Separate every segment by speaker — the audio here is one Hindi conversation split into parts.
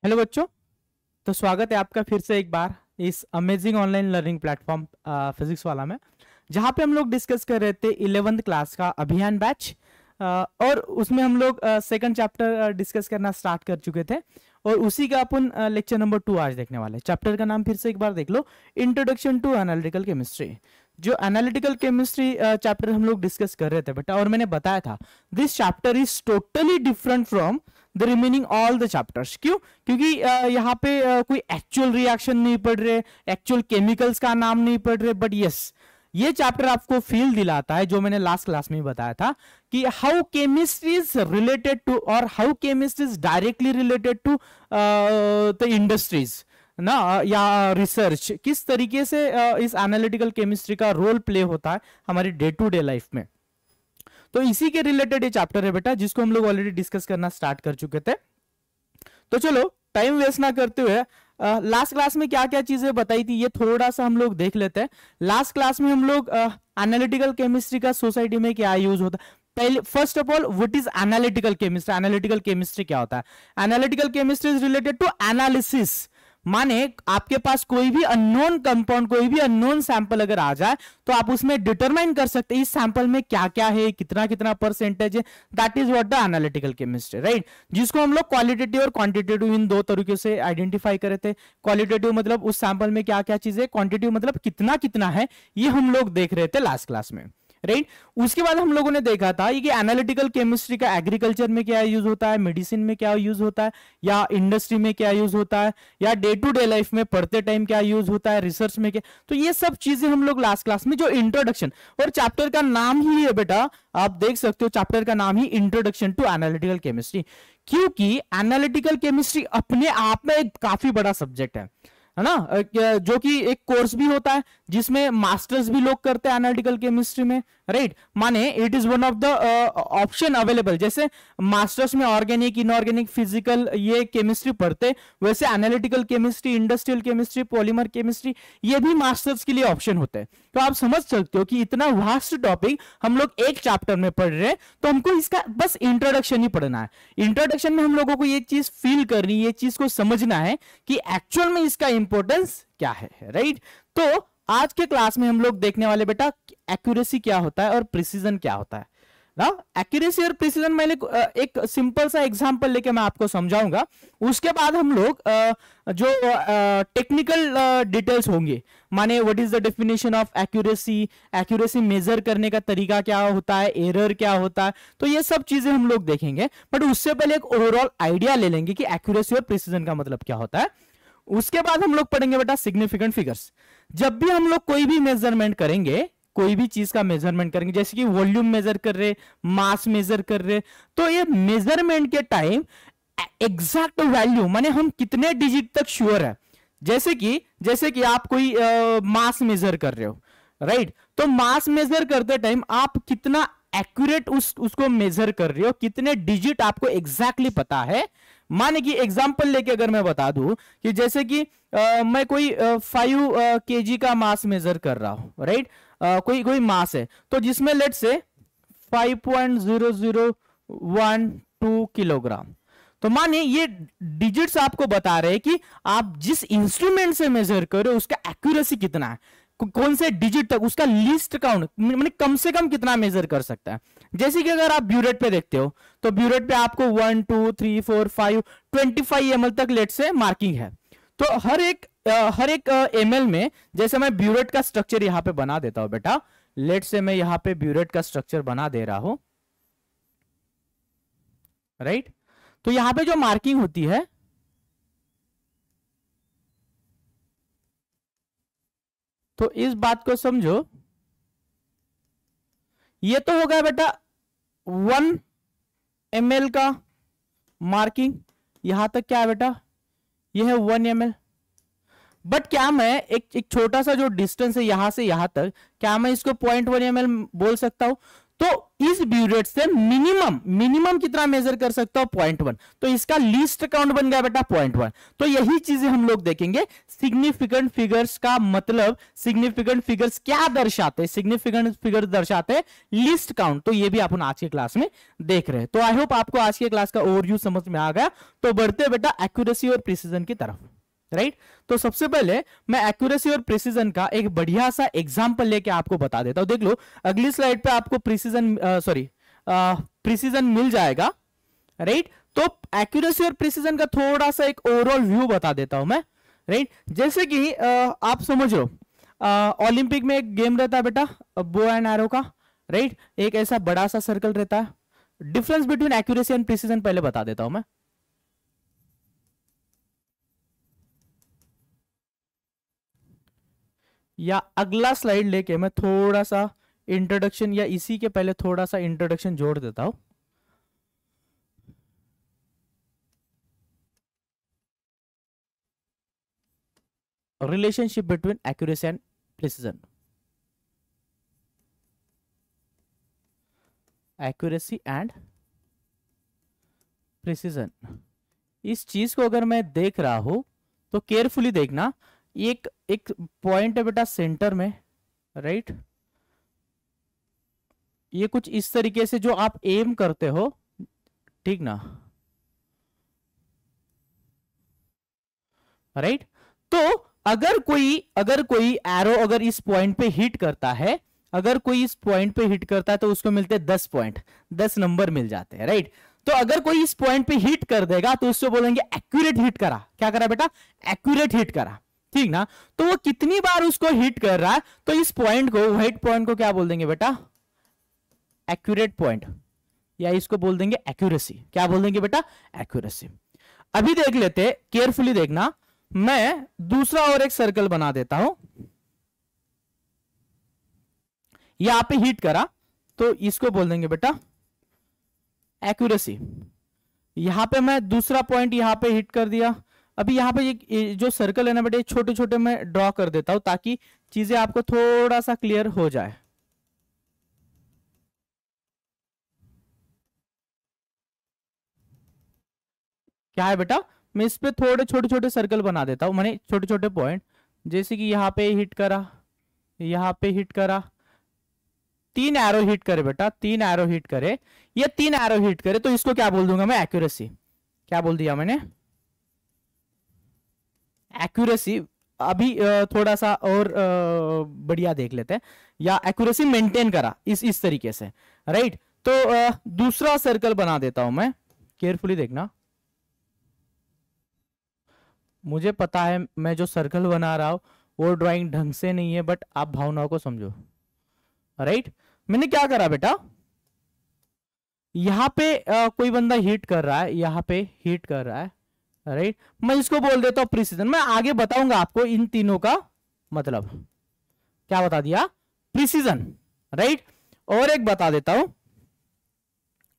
Speaker 1: हेलो बच्चों, तो स्वागत है आपका फिर से एक बार इस amazing online learning platform physics वाला में, जहाँ पे हम लोग डिस्कस कर रहे थे 11th क्लास का अभियान बैच। और उसमें हम लोग सेकंड चैप्टर डिस्कस करना स्टार्ट कर चुके थे और उसी का अपन लेक्चर नंबर 2 आज देखने वाले हैं। चैप्टर का नाम फिर से एक बार देख लो, इंट्रोडक्शन टू एनालिटिकल केमिस्ट्री। जो एनालिटिकल केमिस्ट्री चैप्टर हम लोग डिस्कस कर रहे थे बेटा, और मैंने बताया था this chapter is totally different from the remaining all the chapters. क्यों? क्योंकि यहाँ पे कोई एक्चुअल रिएक्शन नहीं पढ़ रहे, एक्चुअल केमिकल्स का नाम नहीं पढ़ रहे, बट यस ये चैप्टर आपको फील दिलाता है जो मैंने लास्ट क्लास में बताया था कि how chemistry is related to और how chemistry is directly related to the industries ना, या रिसर्च। किस तरीके से इस एनालिटिकल केमिस्ट्री का रोल प्ले होता है हमारी डे टू डे लाइफ में। तो इसी के रिलेटेड ये चैप्टर है बेटा, जिसको हम लोग ऑलरेडी डिस्कस करना स्टार्ट कर चुके थे। तो चलो टाइम वेस्ट ना करते हुए लास्ट क्लास में क्या क्या चीजें बताई थी ये थोड़ा सा हम लोग देख लेते हैं। लास्ट क्लास में हम लोग एनालिटिकल केमिस्ट्री का सोसाइटी में क्या यूज होता है, पहले first of all what is analytical chemistry. Analytical chemistry क्या होता है? Analytical chemistry is related to analysis. माने आपके पास कोई भी अननोन कंपाउंड, कोई भी अननोन सैंपल अगर आ जाए तो आप उसमें डिटरमाइन कर सकते हैं इस सैंपल में क्या क्या है, कितना कितना परसेंटेज है। That is what the analytical chemistry, right. जिसको हम लोग क्वालिटेटिव और क्वांटिटेटिव इन दो तरीके से आइडेंटिफाई करे थे। क्वालिटेटिव मतलब उस सैंपल में क्या क्या चीज है, क्वांटिटेटिव मतलब कितना कितना है, ये हम लोग देख रहे थे लास्ट क्लास में, राइट। उसके बाद हम लोगों ने देखा था कि एनालिटिकल केमिस्ट्री का एग्रीकल्चर में क्या यूज होता है, मेडिसिन में क्या यूज होता है, या इंडस्ट्री में क्या यूज होता है, या डे टू डे लाइफ में पढ़ते टाइम क्या यूज होता है, रिसर्च में क्या। तो ये सब चीजें हम लोग लास्ट क्लास में, जो इंट्रोडक्शन, और चैप्टर का नाम ही है बेटा, आप देख सकते हो चैप्टर का नाम ही इंट्रोडक्शन टू एनालिटिकल केमिस्ट्री। क्योंकि एनालिटिकल केमिस्ट्री अपने आप में एक काफी बड़ा सब्जेक्ट है ना, जो कि एक कोर्स भी होता है जिसमें मास्टर्स भी लोग करते हैं एनालिटिकल केमिस्ट्री में, राइट। माने it is one of the option available. जैसे मास्टर्स में ऑर्गेनिक, इनऑर्गेनिक, फिजिकल ये केमिस्ट्री पढ़ते, वैसे analytical chemistry, industrial chemistry, polymer chemistry ये भी मास्टर्स के लिए ऑप्शन होते हैं। तो आप समझ सकते हो कि इतना वास्ट टॉपिक हम लोग एक चैप्टर में पढ़ रहे हैं, तो हमको इसका बस इंट्रोडक्शन ही पढ़ना है। इंट्रोडक्शन में हम लोगों को ये चीज फील करनी, ये चीज को समझना है कि एक्चुअल में इसका इंपॉर्टेंस क्या है, राइट। तो आज के क्लास में हम लोग देखने वाले बेटा एक्यूरेसी क्या होता है और प्रिसीजन क्या होता है ना। एक्यूरेसी और प्रिसीजन मैं एक सिंपल सा एग्जांपल लेके मैं आपको समझाऊंगा। उसके बाद हम लोग जो टेक्निकल डिटेल्स होंगे, माने what is the definition of accuracy, accuracy measure करने का तरीका क्या होता है, एरर क्या होता है, तो ये सब चीजें हम लोग देखेंगे। बट उससे पहले एक ओवरऑल आइडिया ले लेंगे कि एक्यूरेसी और प्रिसीजन का मतलब क्या होता है। उसके बाद हम लोग पढ़ेंगे बेटा सिग्निफिकेंट फिगर्स। जब भी हम लोग कोई भी मेजरमेंट करेंगे, कोई भी चीज का मेजरमेंट करेंगे, जैसे कि वॉल्यूम मेजर कर रहे, मास मेजर कर रहे, तो ये मेजरमेंट के टाइम एग्जैक्ट वैल्यू माने हम कितने डिजिट तक श्योर है। जैसे कि आप कोई मास मेजर कर रहे हो, राइट। तो मास मेजर करते टाइम आप कितना एक्यूरेट उसको मेजर कर रहे हो, कितने डिजिट आपको एग्जैक्टली पता है। माने कि एग्जांपल लेके अगर मैं बता दूं कि जैसे कि मैं कोई 5 kg का मास मेजर कर रहा हूं, राइट। कोई मास है तो जिसमें लेट से 5.0012 किलोग्राम, तो माने ये डिजिट्स आपको बता रहे हैं कि आप जिस इंस्ट्रूमेंट से मेजर कर रहे हो उसका एक्यूरेसी कितना है, कौन से डिजिट तक, उसका लीस्ट काउंट माने कम से कम कितना मेजर कर सकता है। जैसे कि अगर आप ब्यूरेट पे देखते हो तो ब्यूरेट पे आपको 1 2 3 4 5 25 ml तक लेट से मार्किंग है। तो हर एक ml में, जैसे मैं ब्यूरेट का स्ट्रक्चर यहां पे बना देता हूं बेटा, लेट से मैं यहां पे ब्यूरेट का स्ट्रक्चर बना दे रहा हूं, राइट। तो यहां पे जो मार्किंग होती है, तो इस बात को समझो, ये तो हो गया बेटा 1 ml का मार्किंग। यहां तक क्या है बेटा, ये है 1 ml। बट क्या मैं एक छोटा सा जो डिस्टेंस है यहां से यहां तक, क्या मैं इसको 0.1 ml बोल सकता हूं? तो इस ड्यू डेट से मिनिमम कितना मेजर कर सकता हूं, 0.1, तो इसका लीस्ट काउंट बन गया बेटा 0.1। तो यही चीजें हम लोग देखेंगे। सिग्निफिकेंट फिगर्स का मतलब, सिग्निफिकेंट फिगर्स क्या दर्शाते हैं, सिग्निफिकेंट फिगर दर्शाते हैं लीस्ट काउंट। तो ये भी अपन आज की क्लास में देख रहे हैं। तो आई होप आपको आज की क्लास का ओवरव्यू समझ में आ गया। तो बढ़ते बेटा एक्यूरेसी और प्रिसीजन की तरफ, राइट। तो सबसे पहले मैं एक्यूरेसी और प्रिसीजन का एक बढ़िया सा एग्जांपल लेके आपको बता देता हूं। देख लो अगली स्लाइड पे आपको प्रिसीजन मिल जाएगा, राइट। तो एक्यूरेसी और प्रिसीजन का थोड़ा सा एक ओवरऑल व्यू बता देता हूं मैं, राइट। जैसे कि आप समझ लो ओलंपिक में एक गेम रहता है बेटा बो एंड एरो का, राइट। एक ऐसा बड़ा सा सर्कल रहता है। Difference between accuracy and precision पहले बता देता हूं मैं। या अगला स्लाइड लेके मैं थोड़ा सा इंट्रोडक्शन, या इसी के पहले थोड़ा सा इंट्रोडक्शन जोड़ देता हूं। Relationship between accuracy and precision, accuracy and precision, इस चीज को अगर मैं देख रहा हूं तो केयरफुली देखना। एक एक पॉइंट है बेटा सेंटर में, राइट। ये कुछ इस तरीके से जो आप एम करते हो, ठीक ना, राइट। तो अगर कोई एरो अगर इस पॉइंट पे हिट करता है, अगर कोई इस पॉइंट पे हिट करता है तो उसको मिलते हैं 10 पॉइंट, 10 नंबर मिल जाते हैं, राइट। तो अगर कोई इस पॉइंट पे हिट कर देगा तो उसको बोलेंगे एक्यूरेट हिट करा। क्या करा बेटा? एक्यूरेट हिट करा, ठीक ना। तो वो कितनी बार उसको हिट कर रहा है, तो इस पॉइंट को, व्हाइट पॉइंट को क्या बोल देंगे बेटा? एक्यूरेट पॉइंट, या इसको बोल देंगे एक्यूरेसी। क्या बोल देंगे बेटा? एक्यूरेसी। अभी देख लेते, केयरफुली देखना। मैं दूसरा और एक सर्कल बना देता हूं, यहां पे हिट करा तो इसको बोल देंगे बेटा एक्यूरेसी। यहां पे मैं दूसरा पॉइंट यहां पे हिट कर दिया। अभी यहां पे ये जो सर्कल है ना बेटे, छोटे छोटे मैं ड्रॉ कर देता हूं ताकि चीजें आपको थोड़ा सा क्लियर हो जाए। क्या है बेटा, मैं इस पे थोड़े छोटे छोटे सर्कल बना देता हूं, माने छोटे छोटे पॉइंट। जैसे कि यहां पे हिट करा, यहां पे हिट करा, 3 एरो हिट करे बेटा, 3 एरो हिट करे, ये 3 एरो हिट करे, तो इसको क्या बोल दूंगा मैं? एक्यूरेसी। क्या बोल दिया मैंने? एक्यूरेसी। अभी थोड़ा सा और बढ़िया देख लेते हैं। या एक्यूरेसी मेंटेन करा इस तरीके से, राइट। तो दूसरा सर्कल बना देता हूं मैं, केयरफुली देखना। मुझे पता है मैं जो सर्कल बना रहा हूं वो ड्राइंग ढंग से नहीं है, बट आप भावनाओं को समझो, राइट। मैंने क्या करा बेटा, यहां पे कोई बंदा हिट कर रहा है, यहां पे हिट कर रहा है, राइट। मैं इसको बोल देता हूं प्रिसीजन। मैं आगे बताऊंगा आपको इन तीनों का मतलब। क्या बता दिया? Precision, right. और एक बता देता हूं,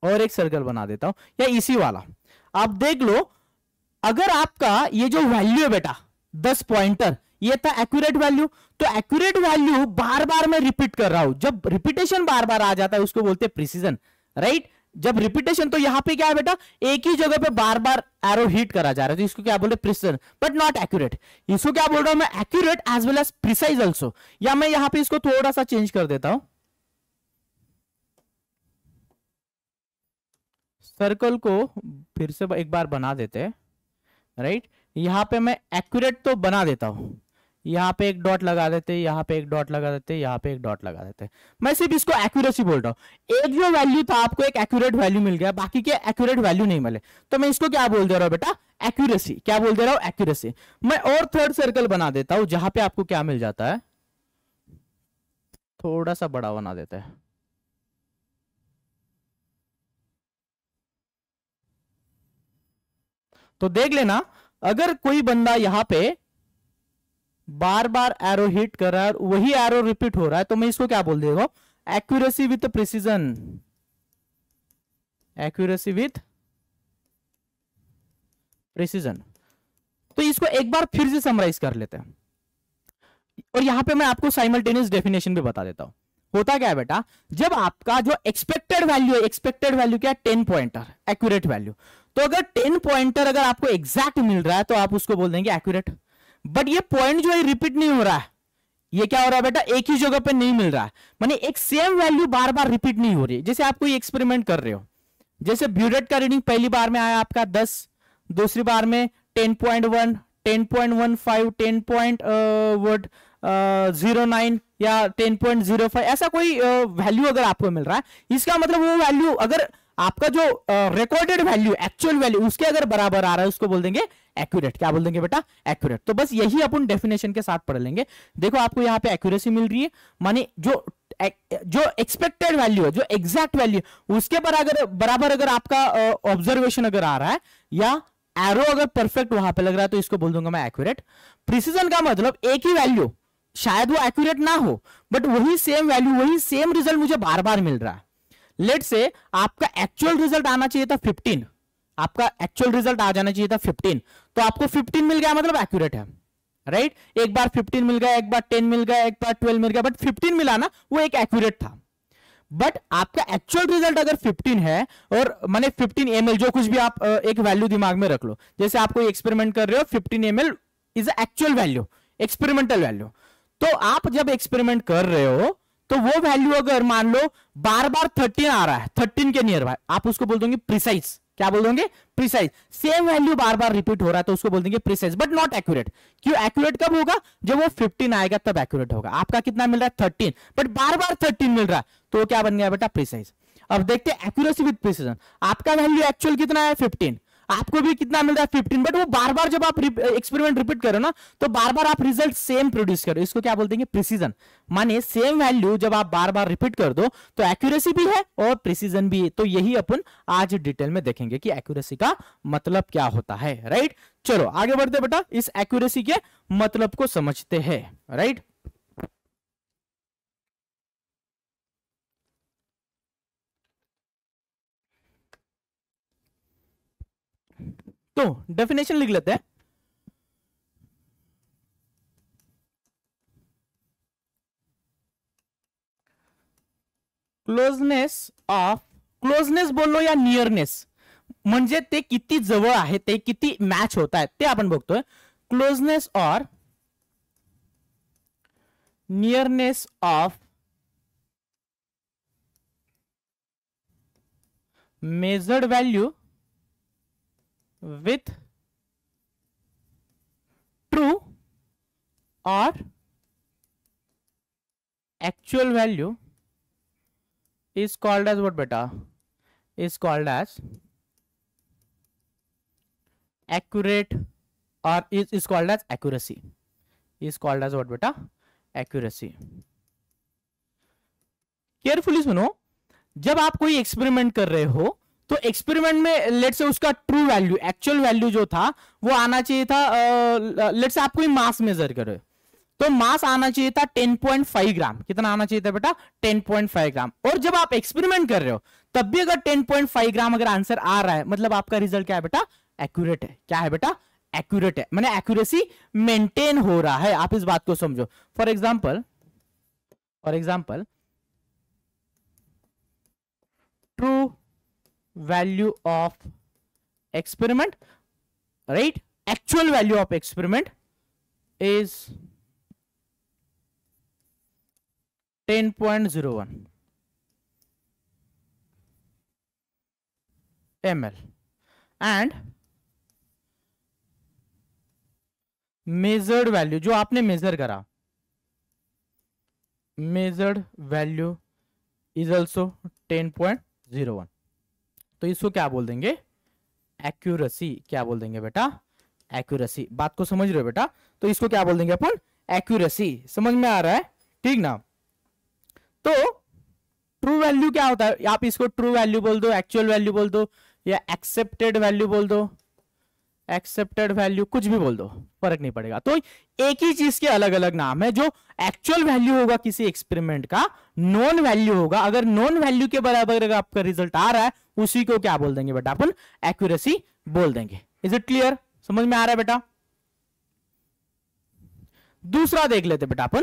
Speaker 1: और एक सर्कल बना देता हूं, या इसी वाला। आप देख लो, अगर आपका ये जो वैल्यू है बेटा 10 पॉइंटर, ये था एक्यूरेट वैल्यू। तो एक्यूरेट वैल्यू बार बार मैं रिपीट कर रहा हूं, जब रिपीटेशन बार बार आ जाता है उसको बोलते हैं प्रिसीजन, राइट। जब रिपीटेशन, तो यहां पे क्या है बेटा, एक ही जगह पे बार बार एरो हिट करा जा रहा है, तो इसको क्या बोलते हैं? Precision, but not accurate. इसको क्या बोल रहा हूं मैं? Accurate as well as precise also. या मैं यहां पे इसको थोड़ा सा चेंज कर देता हूं, सर्कल को फिर से एक बार बना देते हैं, राइट। यहां पे मैं एक्यूरेट तो बना देता हूं, यहां पे एक डॉट लगा देते, यहां पे एक डॉट लगा देते, यहां पे एक डॉट लगा देते। मैं सिर्फ इसको एक्यूरेसी बोल रहा हूं। एक जो वैल्यू था आपको एक एक्यूरेट वैल्यू मिल गया, बाकी के एक्यूरेट वैल्यू नहीं मिले, तो मैं इसको क्या बोल दे रहा हूं बेटा? एक्यूरेसी। क्या बोल दे रहा हूं? एक्यूरेसी। मैं और थर्ड सर्कल बना देता हूं, जहां पे आपको क्या मिल जाता है, थोड़ा सा बड़ा बना देता है। तो देख लेना, अगर कोई बंदा यहां पे बार बार एरो हिट कर रहा है और वही एरो रिपीट हो रहा है, तो मैं इसको क्या बोल देगा? Accuracy with precision, accuracy with precision. तो इसको एक बार फिर से समराइज कर लेते हैं, और यहां पे मैं आपको साइमल्टेनियस डेफिनेशन भी बता देता हूं। होता क्या है बेटा, जब आपका जो एक्सपेक्टेड वैल्यू है, एक्सपेक्टेड वैल्यू क्या है, 10 पॉइंटर एक्यूरेट वैल्यू। तो अगर 10 पॉइंटर अगर आपको एग्जैक्ट मिल रहा है तो आप उसको बोल देंगे एक्यूरेट। बट ये पॉइंट जो है रिपीट नहीं हो रहा है, ये क्या हो रहा है बेटा, एक ही जगह पे नहीं मिल रहा है, माने एक सेम वैल्यू बार बार रिपीट नहीं हो रही। जैसे आप कोई एक्सपेरिमेंट कर रहे हो, जैसे ब्यूरेट का रीडिंग पहली बार में आया आपका 10, दूसरी बार में 10.1, 10.15, 10.09 या 10.05, ऐसा कोई वैल्यू अगर आपको मिल रहा है, इसका मतलब वो वैल्यू अगर आपका जो रिकॉर्डेड वैल्यू, एक्चुअल वैल्यू उसके अगर बराबर आ रहा है, उसको बोल देंगे एक्यूरेट। क्या बोल देंगे बेटा, एक्यूरेट। तो बस यही अपन डेफिनेशन के साथ पढ़ लेंगे। देखो आपको यहाँ पे एक्यूरेसी मिल रही है, माने जो एक्सपेक्टेड वैल्यू है, जो एग्जैक्ट वैल्यू, उसके बराबर अगर आपका ऑब्जर्वेशन अगर आ रहा है या एरो अगर परफेक्ट वहां पे लग रहा है, तो इसको बोल दूंगा मैं एक्यूरेट। प्रिसीजन का मतलब एक ही वैल्यू, शायद वो एक्यूरेट ना हो, बट वही सेम वैल्यू, वही सेम रिजल्ट मुझे बार बार मिल रहा है। लेट से आपका एक्चुअल रिजल्ट आना चाहिए था 15, आपका एक्चुअल रिजल्ट आ जाना चाहिए था 15, तो आपको 15 मिल गया मतलब एक्यूरेट है, राइट। एक बार 15 मिल गया, एक बार 10 मिल गया, एक बार 12 मिल गया, बट 15 मिला ना, वो एक एक्यूरेट था। बट आपका एक्चुअल रिजल्ट अगर 15 है, और माने 15 ml, जो कुछ भी आप एक वैल्यू दिमाग में रख लो, जैसे आप कोई एक्सपेरिमेंट कर रहे हो, 15 ml is actual value, experimental value. तो आप जब एक्सपेरिमेंट कर रहे हो, तो वो वैल्यू अगर मान लो बार बार 13 आ रहा है, 13 के नियर बाय, आप उसको बोल दोगे प्रिसाइज। क्या बोल दोगे, प्रिसाइज। सेम वैल्यू बार बार रिपीट हो रहा है, तो उसको बोल देंगे प्रिसाइज, बट नॉट एक्यूरेट। क्यों, एक्यूरेट कब होगा, जब वो 15 आएगा तब एक्यूरेट होगा। आपका कितना मिल रहा है, 13, बट बार बार 13 मिल रहा है, तो क्या बन गया बेटा, प्रिसाइज। अब देखते हैं एक्यूरेसी विद प्रिसीजन। आपका वैल्यू एक्चुअल कितना है, 15, आपको भी कितना मिल रहा है, 15, बट वो बार बार जब आप एक्सपेरिमेंट रिपीट करो ना, तो बार बार आप रिजल्ट सेम प्रोड्यूस करो, इसको क्या बोल देंगे, प्रिसीजन। माने सेम वैल्यू जब आप बार बार रिपीट कर दो, तो एक्यूरेसी भी है और प्रिसीजन भी है। तो यही अपन आज डिटेल में देखेंगे कि एक्यूरेसी का मतलब क्या होता है, राइट। चलो आगे बढ़ते बेटा, इस एक्यूरेसी के मतलब को समझते हैं, राइट। तो डेफिनेशन लिख लेते हैं। क्लोजनेस बोल लो या नियरनेस, म्हणजे ते किती जवळ आहे, ते किती मॅच होत आहेत, ते आपण बघतोय। क्लोजनेस और nearness of measured value with true or actual value is called as what beta, is called as accurate, or is called as accuracy, is called as what beta, accuracy। Carefully सुनो, जब आप कोई एक्सपेरिमेंट कर रहे हो, तो एक्सपेरिमेंट में लेट से उसका ट्रू वैल्यू, एक्चुअल वैल्यू जो था वो आना चाहिए था, लेट से आप कोई मास मेजर कर रहे हो, तो मास आना चाहिए था 10.5 ग्राम। कितना आना चाहिए था बेटा, 10.5 ग्राम। और जब आप एक्सपेरिमेंट कर रहे हो, तब भी अगर 10.5 ग्राम अगर आंसर आ रहा है, मतलब आपका रिजल्ट क्या है बेटा, एक्यूरेट है। क्या है बेटा, एक्यूरेट है, माने एक्यूरेसी मेंटेन हो रहा है। आप इस बात को समझो। For example true value of experiment, right, actual value of experiment is 10.01 ml and measured value, जो आपने मेजर करा, measured value is also 10.01। तो इसको क्या बोल देंगे, एक्यूरेसी। क्या बोल देंगे बेटा, एक्यूरेसी। बात को समझ रहे हो बेटा, तो इसको क्या बोल देंगे अपन, एक्यूरेसी। समझ में आ रहा है, ठीक ना। तो ट्रू वैल्यू क्या होता है, आप इसको ट्रू वैल्यू बोल दो, एक्चुअल वैल्यू बोल दो, या एक्सेप्टेड वैल्यू बोल दो, एक्सेप्टेड वैल्यू, कुछ भी बोल दो, फर्क नहीं पड़ेगा। तो एक ही चीज के अलग अलग नाम है। जो एक्चुअल वैल्यू होगा किसी एक्सपेरिमेंट का, नॉन वैल्यू होगा, अगर नॉन वैल्यू के बराबर अगर आपका रिजल्ट आ रहा है, उसी को क्या बोल देंगे बेटा, अपन एक्यूरेसी बोल देंगे। इज इट क्लियर, समझ में आ रहा है बेटा। दूसरा देख लेते बेटा अपन,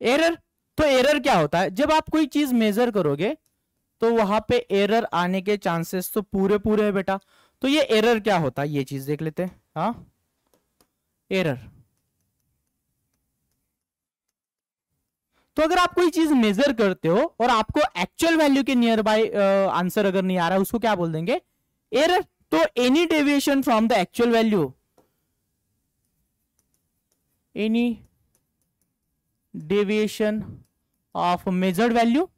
Speaker 1: एरर। तो एरर क्या होता है, जब आप कोई चीज मेजर करोगे तो वहां पे एरर आने के चांसेस तो पूरे पूरे है बेटा। तो ये एरर क्या होता है, ये चीज देख लेते हैं। हाँ, एरर, तो अगर आप कोई चीज मेजर करते हो और आपको एक्चुअल वैल्यू के नियर बाय आंसर अगर नहीं आ रहा है, उसको क्या बोल देंगे, एरर। तो any deviation from the actual value, any deviation of measured value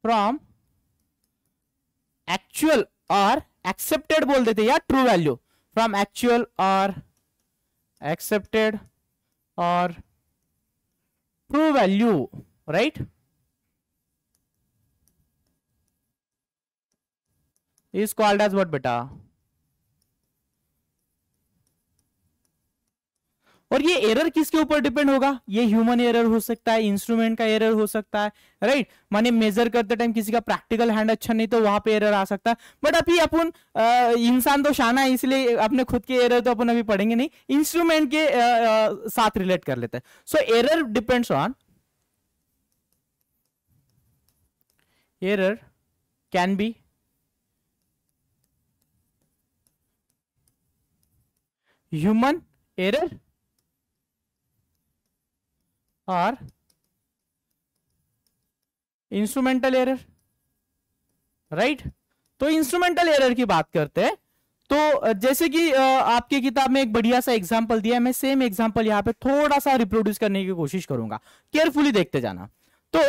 Speaker 1: from actual और एक्सेप्टेड बोल देते या ट्रू वैल्यू, फ्रॉम एक्चुअल और एक्सेप्टेड और true value, right, is called as what बेटा। और ये एरर किसके ऊपर डिपेंड होगा, ये ह्यूमन एरर हो सकता है, इंस्ट्रूमेंट का एरर हो सकता है, राइट। माने मेजर करते टाइम किसी का प्रैक्टिकल हैंड अच्छा नहीं तो वहां पे एरर आ सकता है। बट अभी अपन इंसान तो शाना है, इसलिए अपने खुद के एरर तो अपन अभी पढ़ेंगे नहीं, इंस्ट्रूमेंट के साथ रिलेट कर लेते हैं। So error depends on, error can be human error और इंस्ट्रूमेंटल एरर, राइट। तो इंस्ट्रूमेंटल एरर की बात करते हैं, तो जैसे कि आपकी किताब में एक बढ़िया सा एग्जांपल दिया है, मैं सेम एग्जांपल यहां पे थोड़ा सा रिप्रोड्यूस करने की कोशिश करूंगा, केयरफुली देखते जाना। तो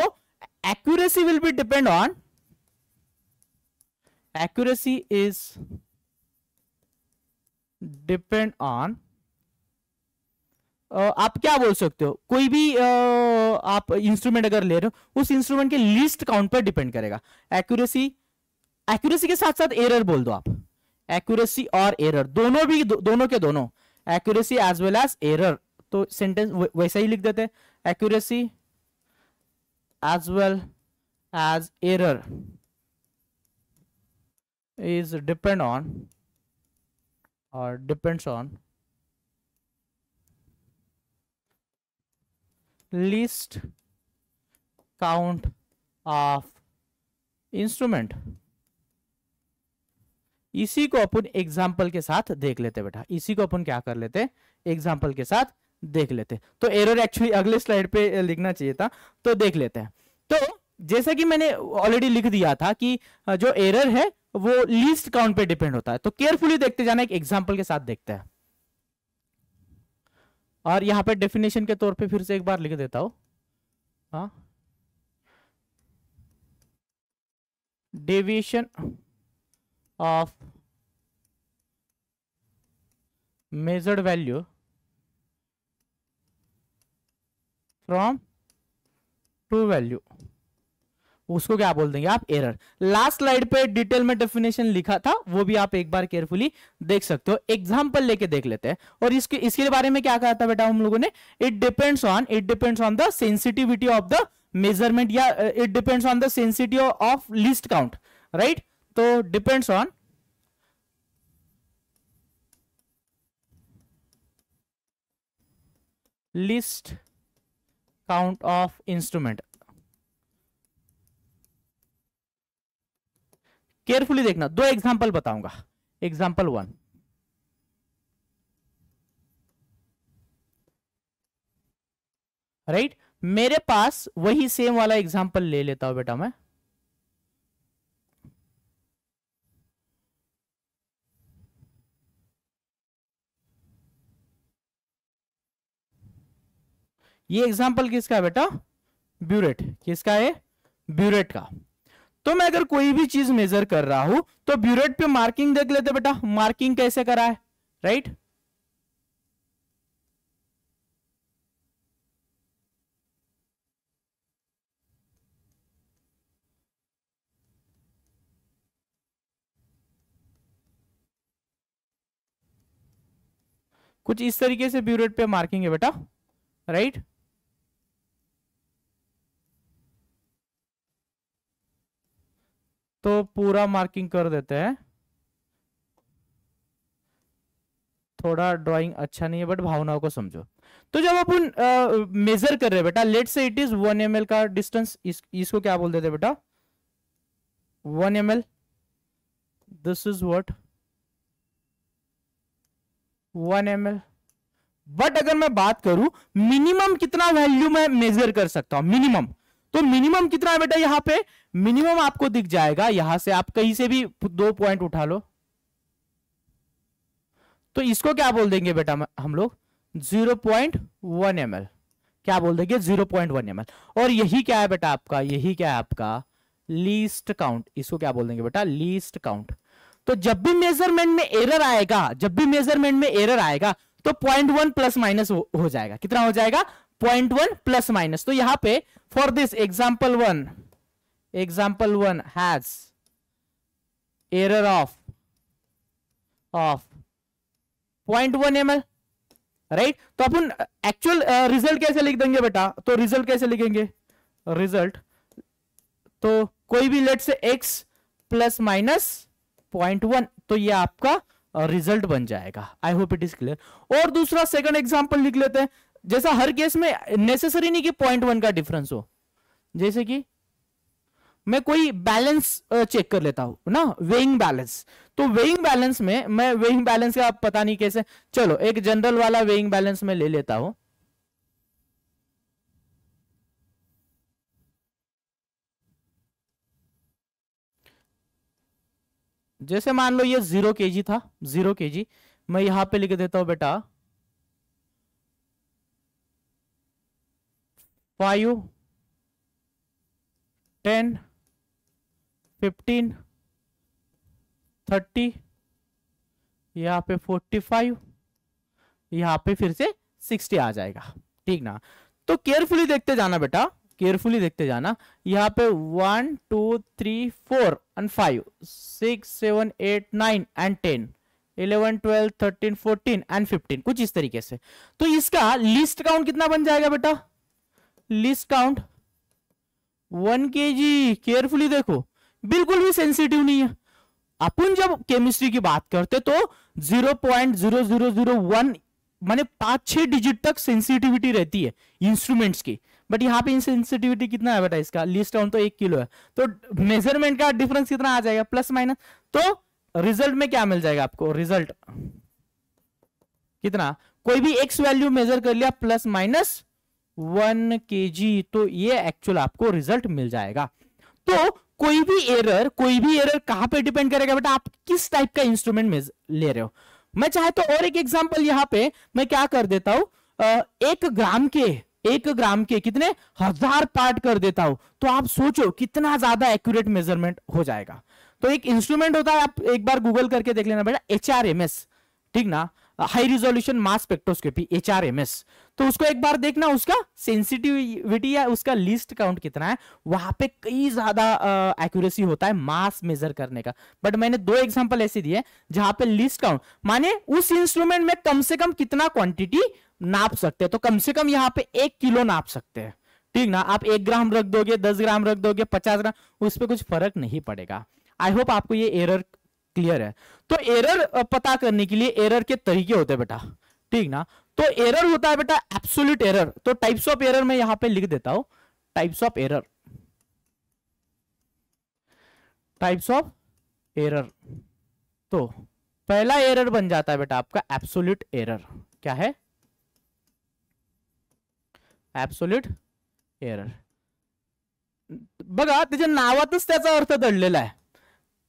Speaker 1: accuracy will be depend on, accuracy is depend on, आप क्या बोल सकते हो, कोई भी आप इंस्ट्रूमेंट अगर ले रहे हो उस इंस्ट्रूमेंट के लीस्ट काउंट पर डिपेंड करेगा। एक्यूरेसी, एक्यूरेसी के साथ साथ एरर बोल दो आप, एक्यूरेसी और एरर दोनों भी, दोनों के दोनों, accuracy as well as error. तो सेंटेंस वैसा ही लिख देते हैं, accuracy as well as error is depend on और depends on least count of instrument. इसी को अपन एग्जाम्पल के साथ देख लेते बेटा, इसी को अपन क्या कर लेते, एग्जाम्पल के साथ देख लेते। तो एरर एक्चुअली अगले स्लाइड पे लिखना चाहिए था, तो देख लेते हैं। तो जैसा कि मैंने ऑलरेडी लिख दिया था कि जो एरर है वो लीस्ट काउंट पे डिपेंड होता है। तो केयरफुली देखते जाना, एक एग्जाम्पल के साथ देखते हैं। और यहां पे डेफिनेशन के तौर पे फिर से एक बार लिख देता हूं, हाँ, deviation of measured value from true value, उसको क्या बोल देंगे आप, एरर। लास्ट स्लाइड पे डिटेल में डेफिनेशन लिखा था, वो भी आप एक बार केयरफुली देख सकते हो। एग्जांपल लेके देख लेते हैं। और इसके बारे में क्या कहा था बेटा हम लोगों ने, it depends on the sensitivity of the measurement, या it depends on the sensitivity of least count, right. तो depends on least count of instrument. Carefully देखना, दो एग्जांपल बताऊंगा। Example 1, right. मेरे पास वही सेम वाला एग्जांपल ले लेता हूं बेटा मैं, ये एग्जांपल किसका है बेटा, ब्यूरेट। किसका है, ब्यूरेट का। तो मैं अगर कोई भी चीज मेजर कर रहा हूं तो ब्यूरेट पे मार्किंग देख लेते बेटा, मार्किंग कैसे करा है, राइट। कुछ इस तरीके से ब्यूरेट पे मार्किंग है बेटा, राइट। तो पूरा मार्किंग कर देते हैं। थोड़ा ड्राइंग अच्छा नहीं है बट भावनाओं को समझो। तो जब अपन मेजर कर रहे हैं बेटा, लेट से इट इज 1 ml का डिस्टेंस, इसको क्या बोल देते बेटा, 1 ml। This is what 1 ml। But अगर मैं बात करूं मिनिमम कितना वैल्यू मैं मेजर कर सकता हूं, मिनिमम, तो मिनिमम कितना है बेटा, यहां पे मिनिमम आपको दिख जाएगा, यहां से आप कहीं से भी 2 पॉइंट उठा लो, तो इसको क्या बोल देंगे बेटा हम लोग 0.1 ml, क्या बोल देंगे 0.1 ml। और यही क्या है बेटा आपका, यही क्या है आपका लीस्ट काउंट, इसको क्या बोल देंगे बेटा लीस्ट काउंट। तो जब भी मेजरमेंट में एरर आएगा, जब भी मेजरमेंट में एरर आएगा तो 0.1 प्लस माइनस हो जाएगा, कितना हो जाएगा 0.1 प्लस माइनस। तो यहां पे for this example 1 has error of 0.1 ml, right. तो अपन एक्चुअल रिजल्ट कैसे लिख देंगे बेटा, तो रिजल्ट कैसे लिखेंगे, रिजल्ट तो कोई भी लेट से x प्लस माइनस 0.1, तो ये आपका रिजल्ट बन जाएगा। आई होप इट इज क्लियर। और दूसरा सेकंड एग्जांपल लिख लेते हैं, जैसा हर केस में नेसेसरी नहीं कि 0.1 का डिफरेंस हो, जैसे कि मैं कोई बैलेंस चेक कर लेता हूं ना, वेइंग बैलेंस, तो वेइंग बैलेंस में मैं वेइंग बैलेंस का पता नहीं कैसे, चलो एक जनरल वाला वेइंग बैलेंस में ले लेता हूं। जैसे मान लो ये 0 kg था, 0 kg, मैं यहां पे लिख देता हूं बेटा 5, 10, 15, 30, यहां पे 45, यहां पे फिर से 60 आ जाएगा, ठीक ना। तो केयरफुली देखते जाना बेटा, केयरफुली देखते जाना, यहां पे 1 2 3 4 and 5 6 7 8 9 and 10 11 12 13 14 and 15, कुछ इस तरीके से। तो इसका लिस्ट काउंट कितना बन जाएगा बेटा, लिस्ट काउंट 1 kg। केयरफुली देखो, बिल्कुल भी सेंसिटिव नहीं है। अपन जब केमिस्ट्री की बात करते तो 0.0001 माने 5-6 डिजिट तक सेंसिटिविटी रहती है इंस्ट्रूमेंट्स की, बट यहाँ पे सेंसिटिविटी कितना है बेटा, इसका लिस्ट काउंट तो 1 किलो है, तो मेजरमेंट का डिफरेंस कितना आ जाएगा प्लस माइनस। तो रिजल्ट में क्या मिल जाएगा आपको, रिजल्ट कितना, कोई भी एक्स वैल्यू मेजर कर लिया प्लस माइनस 1 kg, तो ये एक्चुअल आपको रिजल्ट मिल जाएगा। तो कोई भी एरर कहां पे डिपेंड करेगा बेटा, आप किस टाइप का इंस्ट्रूमेंट ले रहे हो। मैं चाहे तो और एक एग्जांपल यहां पे मैं क्या कर देता हूं, 1 ग्राम के कितने 1000 पार्ट कर देता हूं, तो आप सोचो कितना ज्यादा एक्यूरेट मेजरमेंट हो जाएगा। तो एक इंस्ट्रूमेंट होता है, आप एक बार गूगल करके देख लेना बेटा, HRMS, ठीक ना, high resolution mass spectroscopy, HRMS। तो उसको एक बार देखना, उसका सेंसिटिविटी या उसका लिस्ट काउंट कितना है, वहां पे कई ज्यादा एक्यूरेसी होता है मास मेजर करने का। बट मैंने 2 एग्जांपल ऐसे दिए जहां पे लिस्ट काउंट माने उस इंस्ट्रूमेंट में कम से कम कितना क्वांटिटी नाप सकते हैं, तो कम से कम यहां पे 1 किलो नाप सकते हैं, ठीक ना। आप 1 ग्राम रख दोगे, 10 ग्राम रख दोगे, 50 ग्राम, उस पर कुछ फर्क नहीं पड़ेगा। आई होप आपको ये एरर क्लियर है। तो एरर पता करने के लिए एरर के तरीके होते हैं बेटा, ठीक ना। तो एरर होता है बेटा एब्सोल्यूट एरर, तो टाइप्स ऑफ एरर मैं यहां पे लिख देता हूं, types of error, types of error. तो पहला एरर बन जाता है बेटा आपका एब्सोल्यूट एरर, क्या है एब्सोल्यूट एरर। बघा त्याच्या नावातच त्याचा अर्थ दडलेला आहे,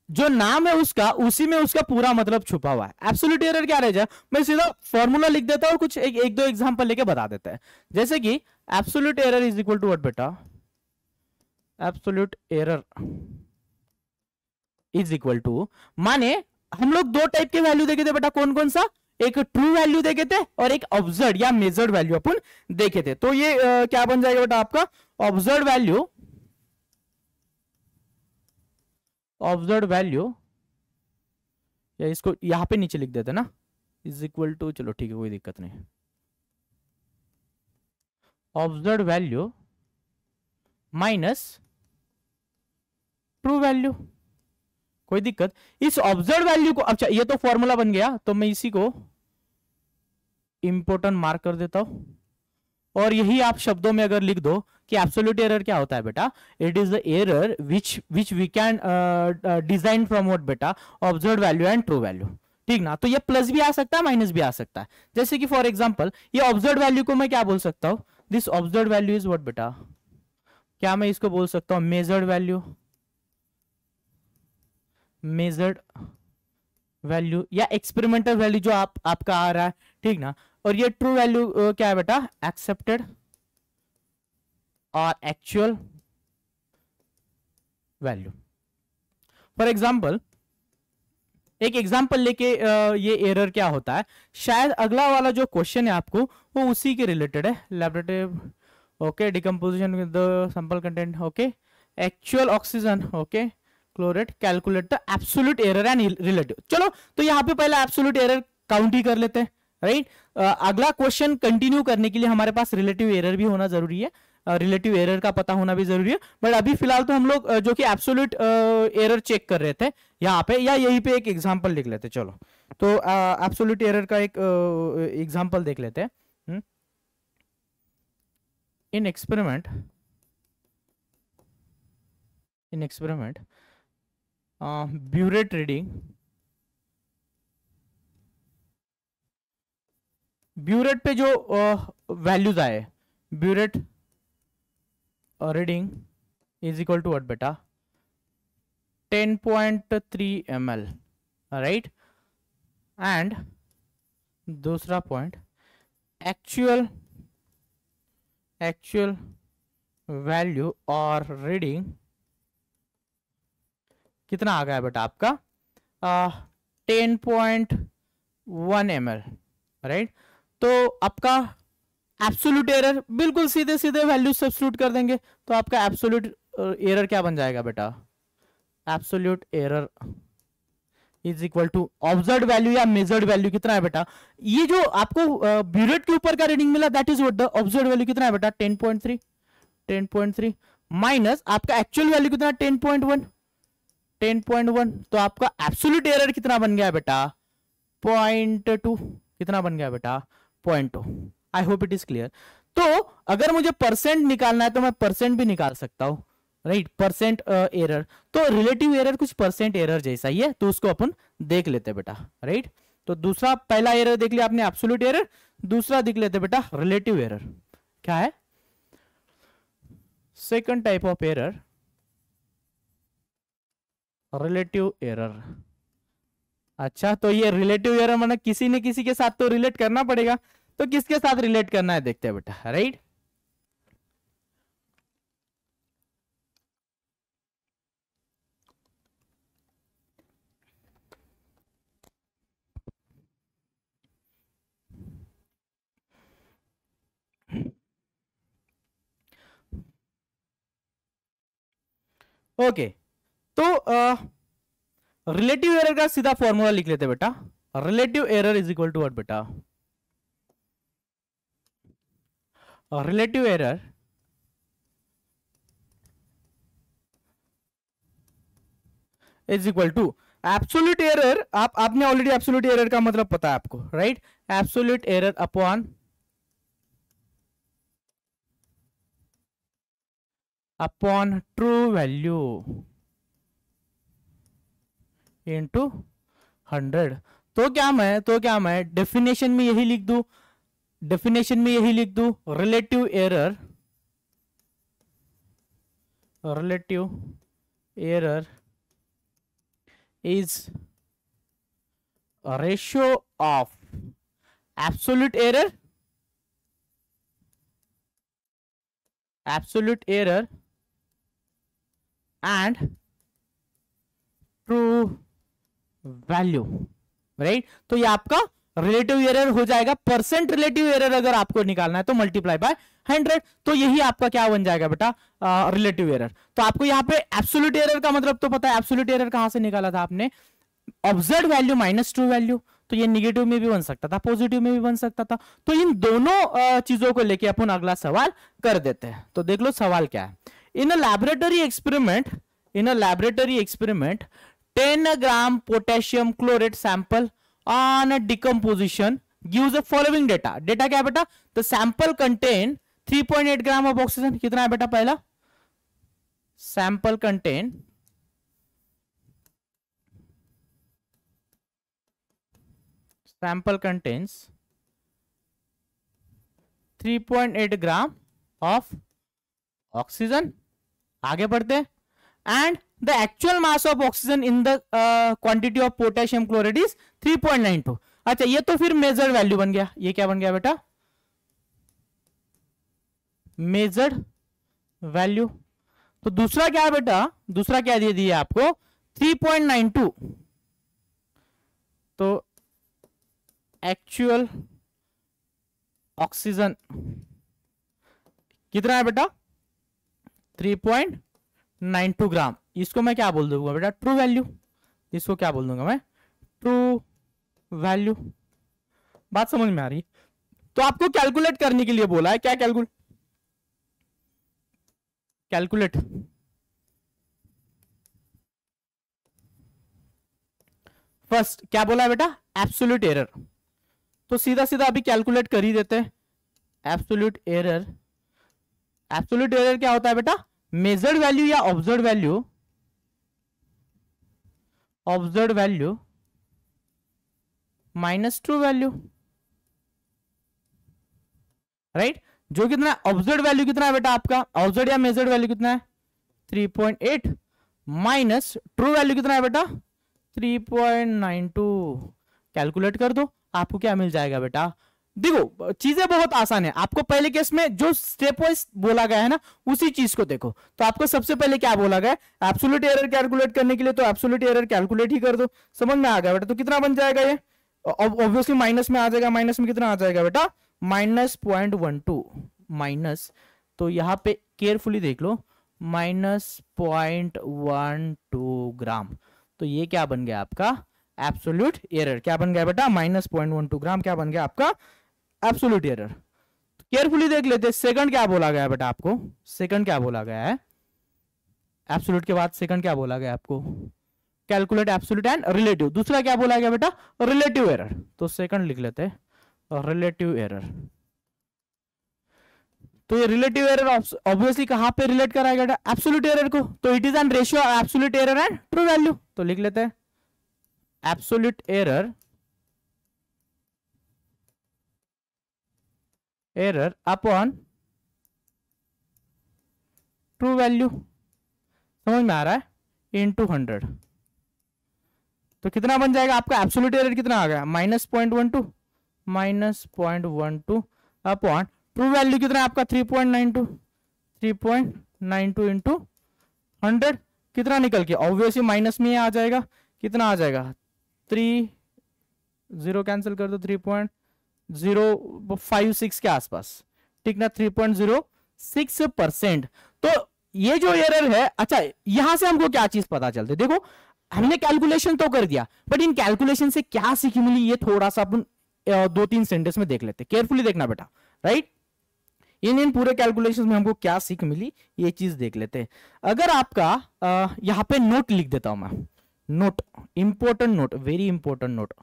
Speaker 1: जो नाम है उसका उसी में उसका पूरा मतलब छुपा हुआ है। एब्सोल्यूट एरर क्या रह जाए, मैं सीधा फॉर्मूला लिख देता हूं, कुछ एक दो एग्जांपल लेके बता देते हैं। जैसे कि absolute error is equal to what बेटा, absolute error is equal to, माने हम लोग 2 टाइप के वैल्यू देखे थे बेटा, कौन कौन सा, एक ट्रू वैल्यू देखे थे और एक ऑब्जर्व या मेजर्ड वैल्यू अपन देखे थे। तो ये क्या बन जाएगा बेटा आपका ऑब्जर्व वैल्यू, ऑब्जर्व वैल्यू, या इसको यहां पे नीचे लिख देते ना, इज इक्वल टू, चलो ठीक है कोई दिक्कत नहीं, observe value minus true value, कोई दिक्कत। इस ऑब्जर्व वैल्यू को, अच्छा ये तो फॉर्मूला बन गया, तो मैं इसी को इंपॉर्टेंट मार्क कर देता हूं, और यही आप शब्दों में अगर लिख दो कि एब्सोल्यूट एरर क्या होता है बेटा, it is the error which we can design from what बेटा, observed value and true value, ठीक ना। तो ये प्लस भी आ सकता है, माइनस भी आ सकता है। जैसे कि फॉर एग्जांपल ये ऑब्जर्व्ड वैल्यू को मैं क्या बोल सकता हूं, this observed value is what बेटा, क्या मैं इसको बोल सकता हूं मेजर्ड वैल्यू, मेजर्ड वैल्यू या एक्सपेरिमेंटल वैल्यू जो आपका आ रहा है, ठीक ना। और ये ट्रू वैल्यू क्या है बेटा, एक्सेप्टेड और एक्चुअल वैल्यू। फॉर एग्जांपल एक एग्जांपल लेके ये एरर क्या होता है, शायद अगला वाला जो क्वेश्चन है आपको वो उसी के रिलेटेड है। Laboratory okay, decomposition with the sample content okay, actual oxygen okay, chlorate, calculate the absolute error and relative. चलो तो यहाँ पे पहले एब्सोल्यूट एरर काउंट ही कर लेते हैं, राइट। अगला क्वेश्चन कंटिन्यू करने के लिए हमारे पास रिलेटिव एरर भी होना जरूरी है, रिलेटिव एरर का पता होना भी जरूरी है। बट अभी फिलहाल तो हम लोग जो कि एब्सोल्यूट एरर चेक कर रहे थे यहाँ पे, या यहीं पे एक एग्जांपल लिख लेते। चलो तो एब्सोल्यूट एरर का एक एग्जांपल देख लेते हैं। In experiment burette reading, burette पे जो वैल्यूज आए, burette reading is equal to what बेटा, 10.3 ml, राइट। एंड दूसरा पॉइंट एक्चुअल वैल्यू और रीडिंग कितना आ गया बेटा आपका, 10.1 ml, राइट। तो आपका एब्सोल्यूट एरर बिल्कुल सीधे सीधे वैल्यू सब्स्टिट्यूट कर देंगे, तो आपका एब्सोल्यूट एरर क्या बन जाएगा बेटा, absolute error is equal to observed value या मेजर्ड वैल्यू कितना है बेटा, ये जो आपको ब्यूरेट के ऊपर का रीडिंग मिला that is what the observed value कितना है बेटा 10.3 माइनस आपका एक्चुअल वैल्यू कितना 10.1, तो आपका एब्सोल्यूट एरर कितना बन गया बेटा 0.2, कितना बन गया बेटा 0.2। आई होप इट इज क्लियर। तो अगर मुझे परसेंट निकालना है तो मैं परसेंट भी निकाल सकता हूं, राइट, परसेंट एरर। तो रिलेटिव एरर कुछ परसेंट एरर जैसा ही है, तो उसको अपन देख लेते बेटा, राइट। तो दूसरा, पहला एरर देख लिया आपने एब्सोल्यूट एरर, दूसरा देख लेते बेटा रिलेटिव एरर क्या है। Second type of error relative error. अच्छा, तो ये रिलेटिव एरर मतलब किसी न किसी के साथ तो रिलेट करना पड़ेगा, तो किसके साथ रिलेट करना है देखते हैं बेटा, राइट। ओके, तो रिलेटिव एरर का सीधा फॉर्मूला लिख लेते बेटा, relative error is equal to what बेटा, relative error is equal to absolute error. आपने ऑलरेडी एब्सोल्यूट एरर का मतलब पता है आपको, right. Absolute error upon true value into 100। तो क्या मैं डेफिनेशन में यही लिख दूं, relative error is a ratio of absolute error and true value, right. तो ये आपका रिलेटिव एरर हो जाएगा। परसेंट रिलेटिव एरर अगर आपको निकालना है तो मल्टीप्लाई बाय 100, तो यही आपका क्या बन जाएगा बेटा रिलेटिव एरर। तो आपको यहाँ पे एब्सोल्यूट एरर का मतलब तो पता है, एब्सोल्यूट एरर कहां से निकाला था आपने, observed value minus true value. तो ये निगेटिव में भी बन सकता था, पॉजिटिव में भी बन सकता था। तो इन दोनों चीजों को लेके अपन अगला सवाल कर देते हैं। तो देख लो सवाल क्या है। In a laboratory experiment 10 gram potassium chlorate sample on a decomposition gives the following data. Data क्या है बेटा? The sample contain 3.8 gram of oxygen. कितना है बेटा? पहला sample contain 3.8 gram of oxygen. आगे बढ़ते हैं। And the actual mass of oxygen in the quantity of potassium chloride is 3.92। अच्छा, ये तो फिर मेजर्ड वैल्यू बन गया। ये क्या बन गया बेटा? Measured value. तो दूसरा क्या है बेटा? दूसरा क्या दे दिया आपको? 3.92। तो एक्चुअल ऑक्सीजन कितना है बेटा? 3.92 ग्राम। इसको मैं क्या बोल दूंगा बेटा? True value. इसको क्या बोल दूंगा मैं? True value. बात समझ में आ रही? तो आपको कैलकुलेट करने के लिए बोला है। क्या कैलकुलेट फर्स्ट क्या बोला है बेटा? Absolute error. तो सीधा सीधा अभी कैलकुलेट कर ही देते हैं। Absolute error. एब्सोल्यूट एरर क्या होता है बेटा? मेजर्ड वैल्यू या observe value, observe value minus true value, right. जो कितना ऑब्जर्व वैल्यू कितना है बेटा आपका? ऑब्जर्व या मेजर्ड वैल्यू कितना है? 3.8 माइनस ट्रू वैल्यू कितना है बेटा? 3.92। कैलकुलेट कर दो, आपको क्या मिल जाएगा बेटा? देखो चीजें बहुत आसान है। आपको पहले केस में जो स्टेप वाइज बोला गया है ना, उसी चीज को देखो। तो आपको सबसे पहले क्या बोला गया? एब्सोल्यूट एरर कैलकुलेट करने के लिए तो एब्सोल्यूट एरर कैलकुलेट ही कर दो। समझ में आ गया बेटा? तो कितना बन जाएगा ये? ऑब्वियसली माइनस में आ जाएगा। माइनस में कितना आ जाएगा बेटा? -0.12 माइनस। तो यहां पे केयरफुली देख लो, -0.12 ग्राम। तो ये क्या बन गया आपका? Absolute error. क्या बन गया बेटा? -0.12 ग्राम क्या बन गया आपका? Absolute error. केयरफुली देख लेते। सेकंड क्या बोला गया बेटा आपको? सेकंड क्या बोला गया है? एब्सोल्यूट के बाद सेकंड क्या बोला गया आपको? Calculate absolute and relative. दूसरा क्या बोला गया बेटा? Relative error. तो सेकंड लिख लेते हैं, रिलेटिव एरर। तो ये रिलेटिव एरर ऑब्वियसली कहां पे रिलेट कराएगा बेटा? एब्सोल्यूट एरर को। तो it is an ratio absolute error and true value. तो लिख लेते हैं absolute error upon true value. समझ में आ रहा है? इनटू 100। तो कितना बन जाएगा आपका? एब्सोल्यूट एरर कितना आ गया? -0.12 अपॉन ट्रू वैल्यू कितना है आपका? 3.92 इंटू 100। कितना निकल के? ऑब्वियसली माइनस में आ जाएगा। कितना आ जाएगा? 3 0 कैंसिल कर दो, 3.056 के आसपास, ठीक ना? 3.06%। तो ये जो एरर है, अच्छा यहां से हमको क्या चीज पता चलती है? देखो हमने कैलकुलेशन तो कर दिया, बट इन कैलकुलेशन से क्या सीख मिली ये थोड़ा सा अपन 2-3 सेंटेंस में देख लेते। केयरफुली देखना बेटा, राइट। इन पूरे कैलकुलेशंस में हमको क्या सीख मिली ये चीज देख लेते हैं। अगर आपका यहां पे नोट लिख देता हूं मैं, note, important note, very important note.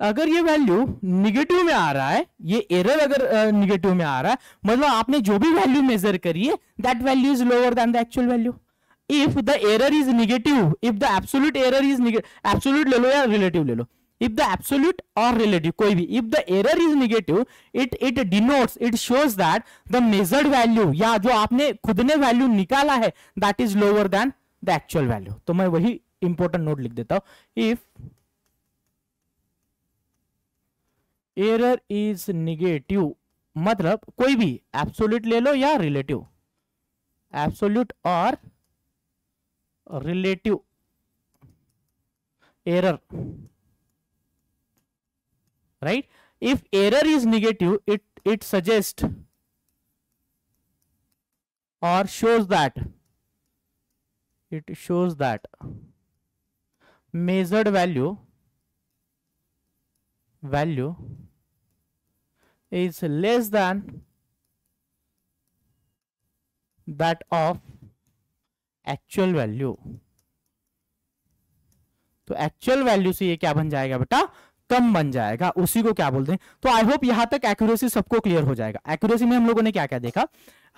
Speaker 1: अगर ये वैल्यू निगेटिव में आ रहा है, ये एरर अगर निगेटिव में आ रहा है, मतलब आपने जो भी वैल्यू मेजर करी है that value is lower than the actual value. If the error is negative, if the absolute error is absolute ले लो या रिलेटिव ले लो, if the absolute or relative कोई भी, if the error is negative, it denotes, it shows that the measured value या जो आपने खुद ने वैल्यू निकाला है that is lower than the actual value। तो मैं वही इंपॉर्टेंट नोट लिख देता हूं, if error is negative, मतलब कोई भी absolute ले लो या relative, absolute और relative error, right? If error is negative, it suggests or shows that, it shows that measured value is less than that of actual value। तो तो एक्चुअल वैल्यू से ये क्या बन जाएगा बेटा, कम बन जाएगा, उसी को क्या बोलते हैं। तो आई होप यहां तक एक्यूरेसी सबको क्लियर हो जाएगा। एक्यूरेसी में हम लोगों ने क्या क्या देखा,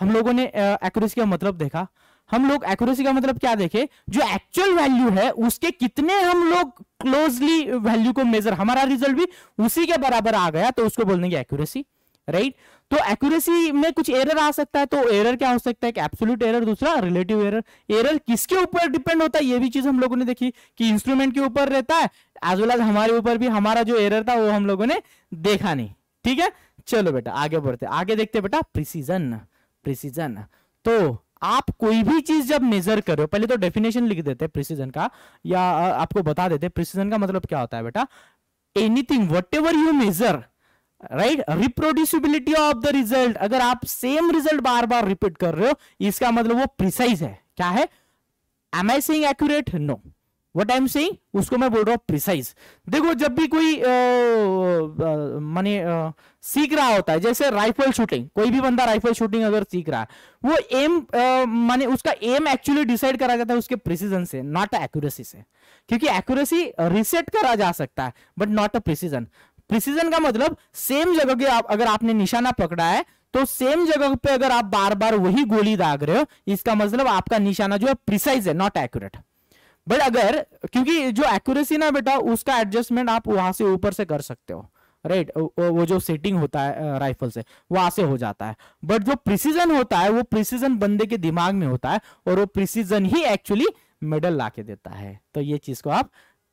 Speaker 1: हम लोगों ने एक्यूरेसी का मतलब देखा, हम लोग एक्यूरेसी का मतलब क्या देखे, जो एक्चुअल वैल्यू है उसके कितने हम लोग क्लोजली वैल्यू को मेजर, हमारा रिजल्ट भी उसी के बराबर आ गया तो उसको बोल देंगे एक्यूरेसी, राइट। तो एक्यूरेसी में कुछ एरर आ सकता है, तो एरर क्या हो सकता है, कि एब्सोल्यूट एरर, दूसरा रिलेटिव एरर। एरर किसके ऊपर डिपेंड होता है, ये भी चीज हम लोगों ने देखी कि इंस्ट्रूमेंट के ऊपर रहता है, एज वेल एज हमारे ऊपर भी। हमारा जो एरर था वो हम लोगों ने देखा नहीं, ठीक है। चलो बेटा आगे बढ़ते, आगे देखते बेटा प्रिसीजन। प्रिसीजन तो आप कोई भी चीज जब मेजर कर रहे हो, पहले तो डेफिनेशन लिख देते हैं प्रिसीजन का, या आपको बता देते हैं प्रिसीजन का मतलब क्या होता है बेटा, anything whatever you measure, right, reproducibility of the result. अगर आप सेम रिजल्ट बार बार रिपीट कर रहे हो, इसका मतलब वो प्रिसाइज है। क्या है, am I saying accurate, no, what I am saying उसको मैं बोल रहा हूं प्रिसाइज। देखो जब भी कोई माने सीख रहा होता है, जैसे राइफल शूटिंग, कोई भी बंदा राइफल शूटिंग अगर सीख रहा है, वो एम माने उसका एम एक्चुअली डिसाइड करा जाता है उसके प्रिसीजन से, नॉट एक्यूरेसी से। क्योंकि एक्यूरेसी रिसेट करा जा सकता है but not a precision. Precision का मतलब सेम जगह के अगर आपने निशाना पकड़ा है तो सेम जगह पे अगर आप बार बार वही गोली दाग रहे हो, इसका मतलब आपका निशाना जो है प्रिसाइज है, नॉट एक्यूरेट। बट अगर, क्योंकि जो एक्यूरेसी ना बेटा, उसका एडजस्टमेंट आप वहां से ऊपर से कर सकते हो, राइट, वो जो सेटिंग होता है राइफल से वहां से हो जाता है। बट जो प्रिसीजन होता है वो प्रिसीजन बंदे के दिमाग में होता है, और वो प्रिसीजन ही एक्चुअली मेडल ला के देता है। तो ये चीज को आप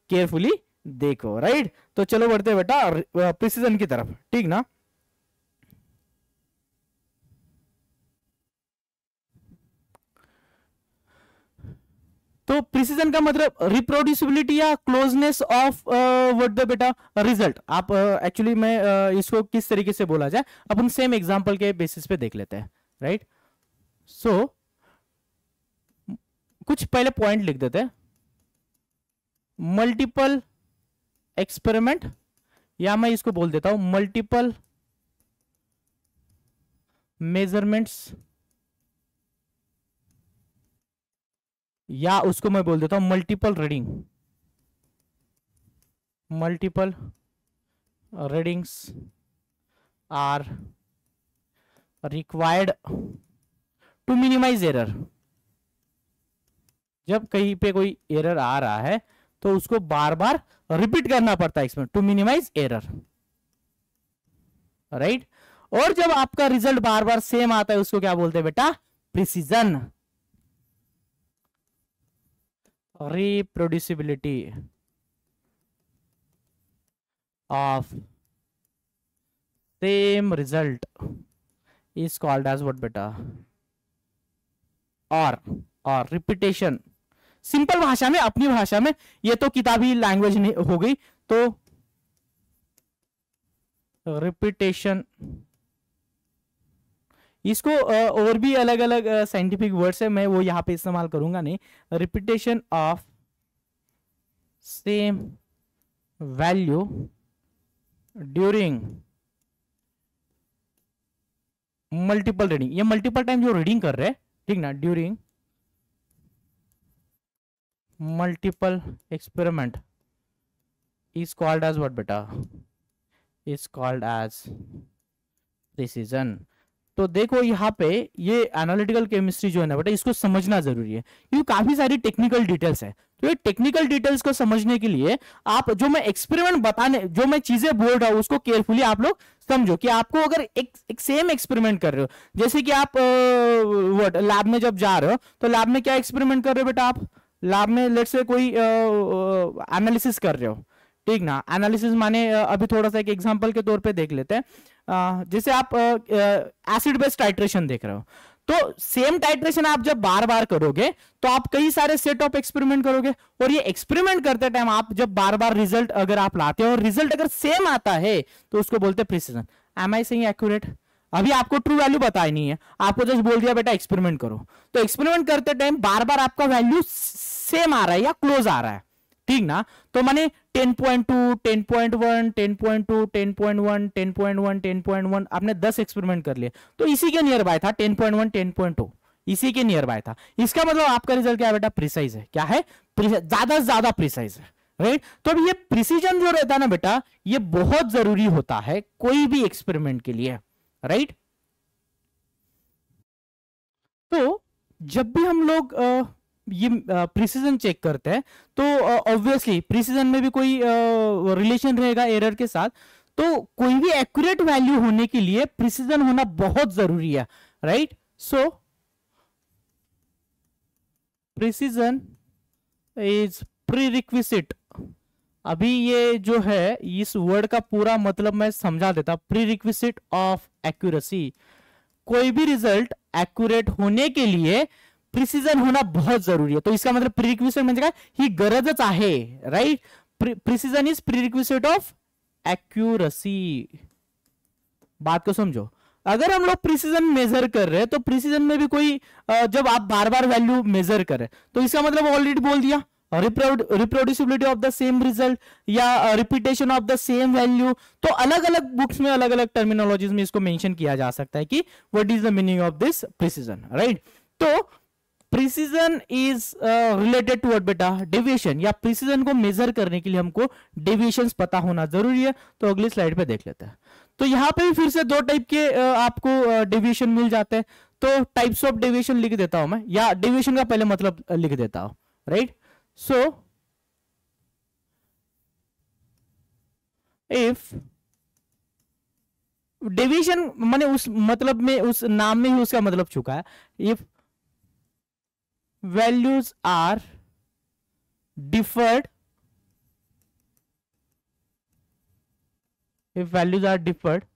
Speaker 1: केयरफुली देखो, राइट। तो चलो बढ़ते बेटा प्रिसीजन की तरफ, ठीक ना। तो प्रिसीजन का मतलब रिप्रोड्यूसिबिलिटी या क्लोजनेस ऑफ व्हाट द बेटा रिजल्ट। आप एक्चुअली मैं इसको किस तरीके से बोला जाए, अपन सेम एग्जांपल के बेसिस पे देख लेते हैं, राइट। सो कुछ पहले पॉइंट लिख देते हैं, मल्टीपल एक्सपेरिमेंट, या मैं इसको बोल देता हूं मल्टीपल मेजरमेंट्स, या उसको मैं बोल देता हूं multiple reading, multiple readings are required to minimise error. जब कहीं पे कोई एरर आ रहा है तो उसको बार बार रिपीट करना पड़ता है इसमें, टू मिनिमाइज एरर, राइट। और जब आपका रिजल्ट बार बार सेम आता है उसको क्या बोलते हैं बेटा, precision. Reproducibility of same result is called as what बेटा, और रिपीटेशन। सिंपल भाषा में, अपनी भाषा में, ये तो किताबी लैंग्वेज हो गई, तो रिपीटेशन, इसको और भी अलग अलग साइंटिफिक वर्ड्स है, मैं वो यहां पे इस्तेमाल करूंगा नहीं। Repetition of same value during multiple reading, ये मल्टीपल टाइम जो रीडिंग कर रहे हैं, ठीक ना, during multiple experiment is called as what बेटा, इज कॉल्ड एज प्रिसीजन। तो देखो यहाँ पे ये एनालिटिकल केमिस्ट्री जो है ना बेटा, इसको समझना जरूरी है क्योंकि काफी सारी टेक्निकल डिटेल्स है। तो ये टेक्निकल डिटेल्स को समझने के लिए आप जो मैं एक्सपेरिमेंट बताने, जो मैं चीजें बोल रहा हूं उसको केयरफुली आप लोग समझो। कि आपको अगर एक सेम एक्सपेरिमेंट कर रहे हो, जैसे कि आप लैब में जब जा रहे हो तो लैब में क्या एक्सपेरिमेंट कर रहे हो बेटा, आप लैब में लेट्स से कोई एनालिसिस कर रहे हो, ठीक ना। एनालिसिस माने अभी थोड़ा सा एक एग्जांपल के तौर पे देख लेते हैं, जैसे आप एसिड बेस टाइट्रेशन देख रहे हो, तो सेम टाइट्रेशन आप जब बार बार करोगे तो आप कई सारे सेट ऑफ एक्सपेरिमेंट करोगे, और ये एक्सपेरिमेंट करते टाइम आप जब बार बार रिजल्ट अगर आप लाते हो और रिजल्ट अगर सेम आता है तो उसको बोलते हैं precision. Am I saying accurate? अभी आपको ट्रू वैल्यू बताई नहीं है, आपको जस्ट बोल दिया बेटा एक्सपेरिमेंट करो, तो एक्सपेरिमेंट करते टाइम बार बार आपका वैल्यू सेम आ रहा है या क्लोज आ रहा है, ठीक ना। तो माने 10.2, 10.1, 10.2, 10.1, 10.1, 10.1, आपने 10 एक्सपेरिमेंट कर लिए, तो इसी के नियर बाय था 10.1, 10.2, इसी के नियर बाय था। इसका मतलब आपका रिजल्ट क्या है बेटा, प्रिसाइज है। क्या है, ज्यादा से ज्यादा प्रिसाइज है, राइट। तो अब ये प्रिसीजन जो रहता है ना बेटा, ये बहुत जरूरी होता है कोई भी एक्सपेरिमेंट के लिए, राइट। तो जब भी हम लोग ये प्रिसीजन चेक करते हैं तो ऑब्वियसली प्रिसीजन में भी कोई रिलेशन रहेगा एरर के साथ, तो कोई भी एक्यूरेट वैल्यू होने के लिए प्रिसीजन होना बहुत जरूरी है, right. So precision is prerequisite. अभी ये जो है इस वर्ड का पूरा मतलब मैं समझा देता, प्रीरिक्विजिट ऑफ एक्यूरेसी। कोई भी रिजल्ट एक्यूरेट होने के लिए प्रिसीजन होना बहुत जरूरी है। तो इसका मतलब प्रीरिक्विजिट म्हणजे काय, ही गरजच आहे, right. Precision is prerequisite of accuracy. बात को समझो, अगर हम लोग प्रिसीजन मेजर कर रहे हैं तो प्रिसीजन में भी कोई जब आप बार बार वैल्यू मेजर कर रहे हैं तो इसका मतलब ऑलरेडी बोल दिया, reproducibility of the same result या repetition of the same value. तो अलग अलग बुक्स में अलग अलग टर्मिनोलॉजीज में इसको मेंशन किया जा सकता है कि what is the meaning of this precision, right. तो precision is related to what बेटा, डेविएशन। या प्रिसीजन को मेजर करने के लिए हमको डेविएशंस पता होना जरूरी है। तो अगली स्लाइड पे देख लेते हैं। तो यहां पे भी फिर से दो टाइप के आपको डेविएशन मिल जाते हैं। तो टाइप्स ऑफ डेविएशन लिख देता हूं मैं, या डेविएशन का पहले मतलब लिख देता हूं, राइट। सो इफ डेविएशन माने उस मतलब में, उस नाम में ही उसका मतलब छुपा है। If values are differed, if values are differed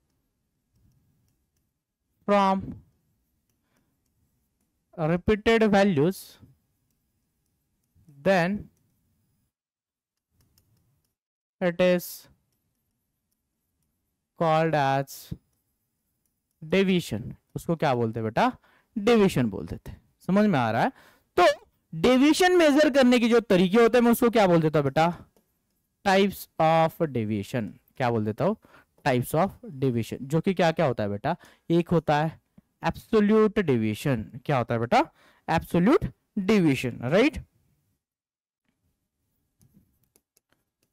Speaker 1: from repeated values, then it is called as deviation। उसको क्या बोलते हैं बेटा, डेविएशन बोल देते हैं। समझ में आ रहा है। तो डेविएशन मेजर करने के जो तरीके होते हैं मैं उसको क्या बोल देता हूं बेटा, टाइप्स ऑफ डेविएशन। क्या बोल देता हूं, टाइप्स ऑफ डेविएशन। जो कि क्या क्या होता है बेटा, एक होता है एब्सोल्यूट डेविएशन। क्या होता है बेटा, एब्सोल्यूट डेविएशन, राइट।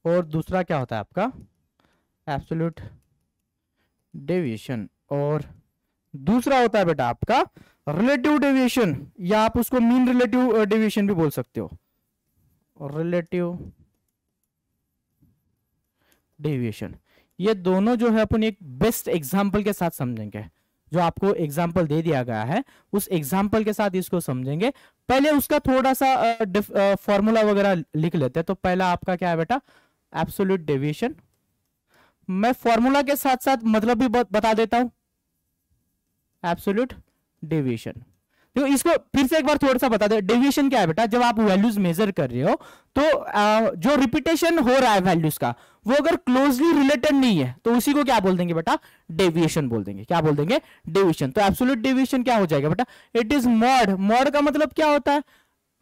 Speaker 1: और दूसरा क्या होता है आपका, एब्सोल्यूट डेविएशन। और दूसरा होता है बेटा आपका रिलेटिव डेविएशन, या आप उसको मीन रिलेटिव डेविएशन भी बोल सकते हो, रिलेटिव डेविएशन। ये दोनों जो है अपन एक बेस्ट एग्जांपल के साथ समझेंगे। जो आपको एग्जांपल दे दिया गया है उस एग्जांपल के साथ इसको समझेंगे। पहले उसका थोड़ा सा फॉर्मूला वगैरह लिख लेते हैं। तो पहला आपका क्या है बेटा, एब्सोल्यूट डेविएशन। मैं फॉर्मूला के साथ साथ मतलब भी बता देता हूं, एब्सोल्यूट डेविएशन। देखो इसको फिर से एक बार थोड़ा सा बता दे, डेविएशन क्या है बेटा, जब आप वैल्यूज मेजर कर रहे हो तो जो रिपीटेशन हो रहा है वैल्यूज का वो अगर क्लोजली रिलेटेड नहीं है तो उसी को क्या बोल देंगे बेटा, डेविएशन बोल देंगे। क्या बोल देंगे, डेविएशन। तो एब्सोल्यूट डेविएशन क्या हो जाएगा बेटा, इट इज मॉड। मॉड का मतलब क्या होता है,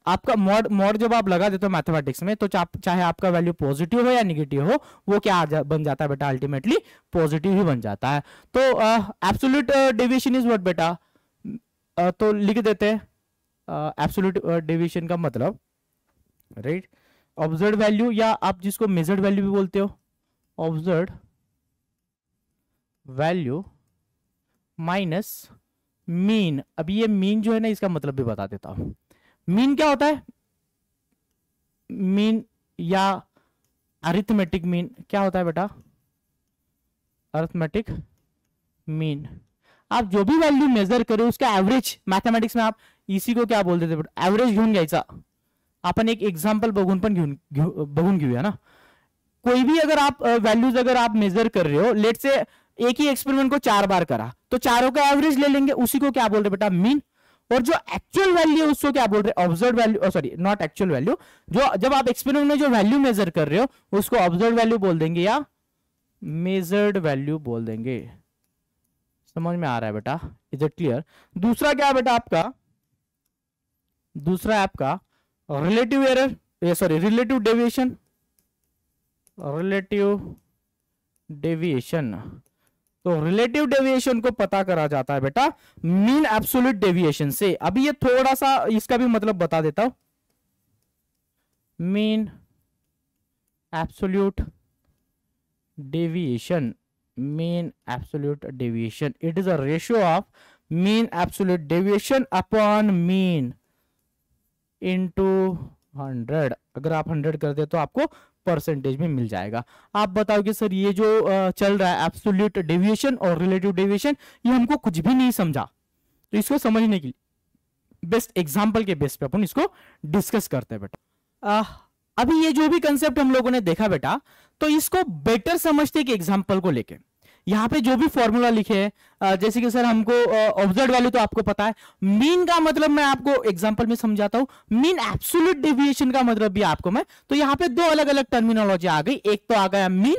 Speaker 1: आपका मॉड जब आप लगा देते हो मैथमेटिक्स में तो चाहे आपका वैल्यू पॉजिटिव हो या निगेटिव हो, वो क्या बन जाता है बेटा, अल्टीमेटली पॉजिटिव ही बन जाता है। तो एब्सोल्यूट डेविएशन इज व्हाट बेटा, तो लिख देते हैं एब्सोल्यूट डेविएशन का मतलब, राइट, ऑब्जर्व वैल्यू, या आप जिसको मेजर्ड वैल्यू भी बोलते हो, ऑब्जर्व वैल्यू माइनस मीन। अब ये मीन जो है ना इसका मतलब भी बता देता हूं। मीन क्या होता है, मीन या अरिथमेटिक मीन क्या होता है बेटा, अरिथमेटिक मीन। आप जो भी वैल्यू मेजर करो उसका एवरेज, मैथमेटिक्स में आप इसी को क्या बोल देते बेटा, एवरेज घेऊन घ्यायचा। आपण एक एग्जांपल बघून घेऊया ना। कोई भी अगर आप वैल्यूज अगर आप मेजर कर रहे हो, लेट से एक ही एक्सपेरिमेंट को 4 बार करा तो चारों का एवरेज ले लेंगे, उसी को क्या बोल रहे बेटा, मीन। और जो एक्चुअल वैल्यू है उसको क्या बोल रहे, observe value, sorry not actual value, जो जब आप एक्सपेरिमेंट में जो वैल्यू मेजर कर रहे हो उसको ऑब्जर्व वैल्यू बोल देंगे या मेजर्ड वैल्यू बोल देंगे। समझ में आ रहा है बेटा, इज इट क्लियर। दूसरा क्या है बेटा आपका, दूसरा आपका relative error, sorry relative deviation, relative deviation. तो रिलेटिव डेविएशन को पता करा जाता है बेटा मीन एब्सोल्यूट डेविएशन से। अभी ये थोड़ा सा इसका भी मतलब बता देता हूं। Mean absolute deviation, mean absolute deviation, it is a ratio of mean absolute deviation upon mean into 100। अगर आप 100 कर दे तो आपको परसेंटेज में मिल जाएगा। आप बताओ कि सर ये जो चल रहा है एब्सोल्यूट डेविएशन और रिलेटिव डेविएशन, ये हमको कुछ भी नहीं समझा, तो इसको समझने के लिए बेस्ट एग्जांपल के बेस पे अपन इसको डिस्कस करते हैं बेटा। अभी ये जो भी कंसेप्ट हम लोगों ने देखा बेटा, तो इसको बेटर समझते कि एग्जांपल को लेके यहाँ पे जो भी फॉर्मूला लिखे हैं, जैसे कि सर हमको ऑब्जर्व वैल्यू तो आपको पता है, मीन का मतलब मैं आपको एग्जांपल में समझाता हूं, मीन एब्सोल्यूट डेविएशन का मतलब भी आपको मैं, तो यहाँ पे दो अलग अलग टर्मिनोलॉजी आ गई। एक तो आ गया मीन,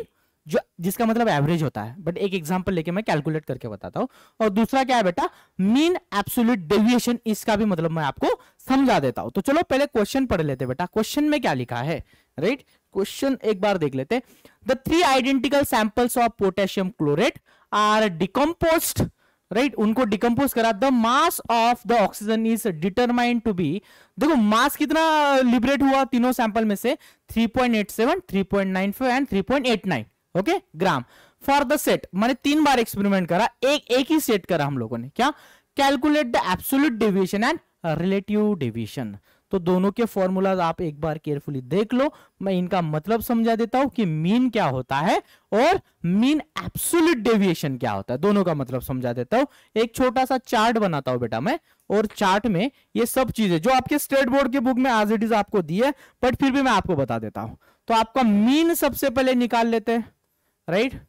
Speaker 1: जो जिसका मतलब एवरेज होता है, बट एक एग्जांपल लेके मैं कैलकुलेट करके बताता हूं, और दूसरा क्या है बेटा, मीन एब्सोल्यूट डेविएशन, इसका भी मतलब मैं आपको समझा देता हूं। तो चलो पहले क्वेश्चन पढ़ लेते बेटा, क्वेश्चन में क्या लिखा है, राइट। क्वेश्चन एक बार देख लेते। The 3 identical samples of potassium chlorate are decomposed, right, उनको डिकम्पोज करा। The mass of the oxygen is determined to be, देखो मास कितना लिबरेट हुआ तीनों सैंपल में से, 3.87, 3.95 and 3.89, okay, gram for the set. मैंने 3 बार एक्सपेरिमेंट करा, एक ही सेट करा हम लोगों ने, क्या, calculate the absolute deviation and relative deviation. तो दोनों के फॉर्मूलाज आप एक बार केयरफुली देख लो, मैं इनका मतलब समझा देता हूं कि मीन क्या होता है और मीन एब्सोल्यूट डेविएशन क्या होता है, दोनों का मतलब समझा देता हूं। एक छोटा सा चार्ट बनाता हूं बेटा मैं, और चार्ट में ये सब चीजें जो आपके स्टेट बोर्ड के बुक में एज इट इज आपको दी है, बट फिर भी मैं आपको बता देता हूं। तो आपका मीन सबसे पहले निकाल लेते हैं, राइट।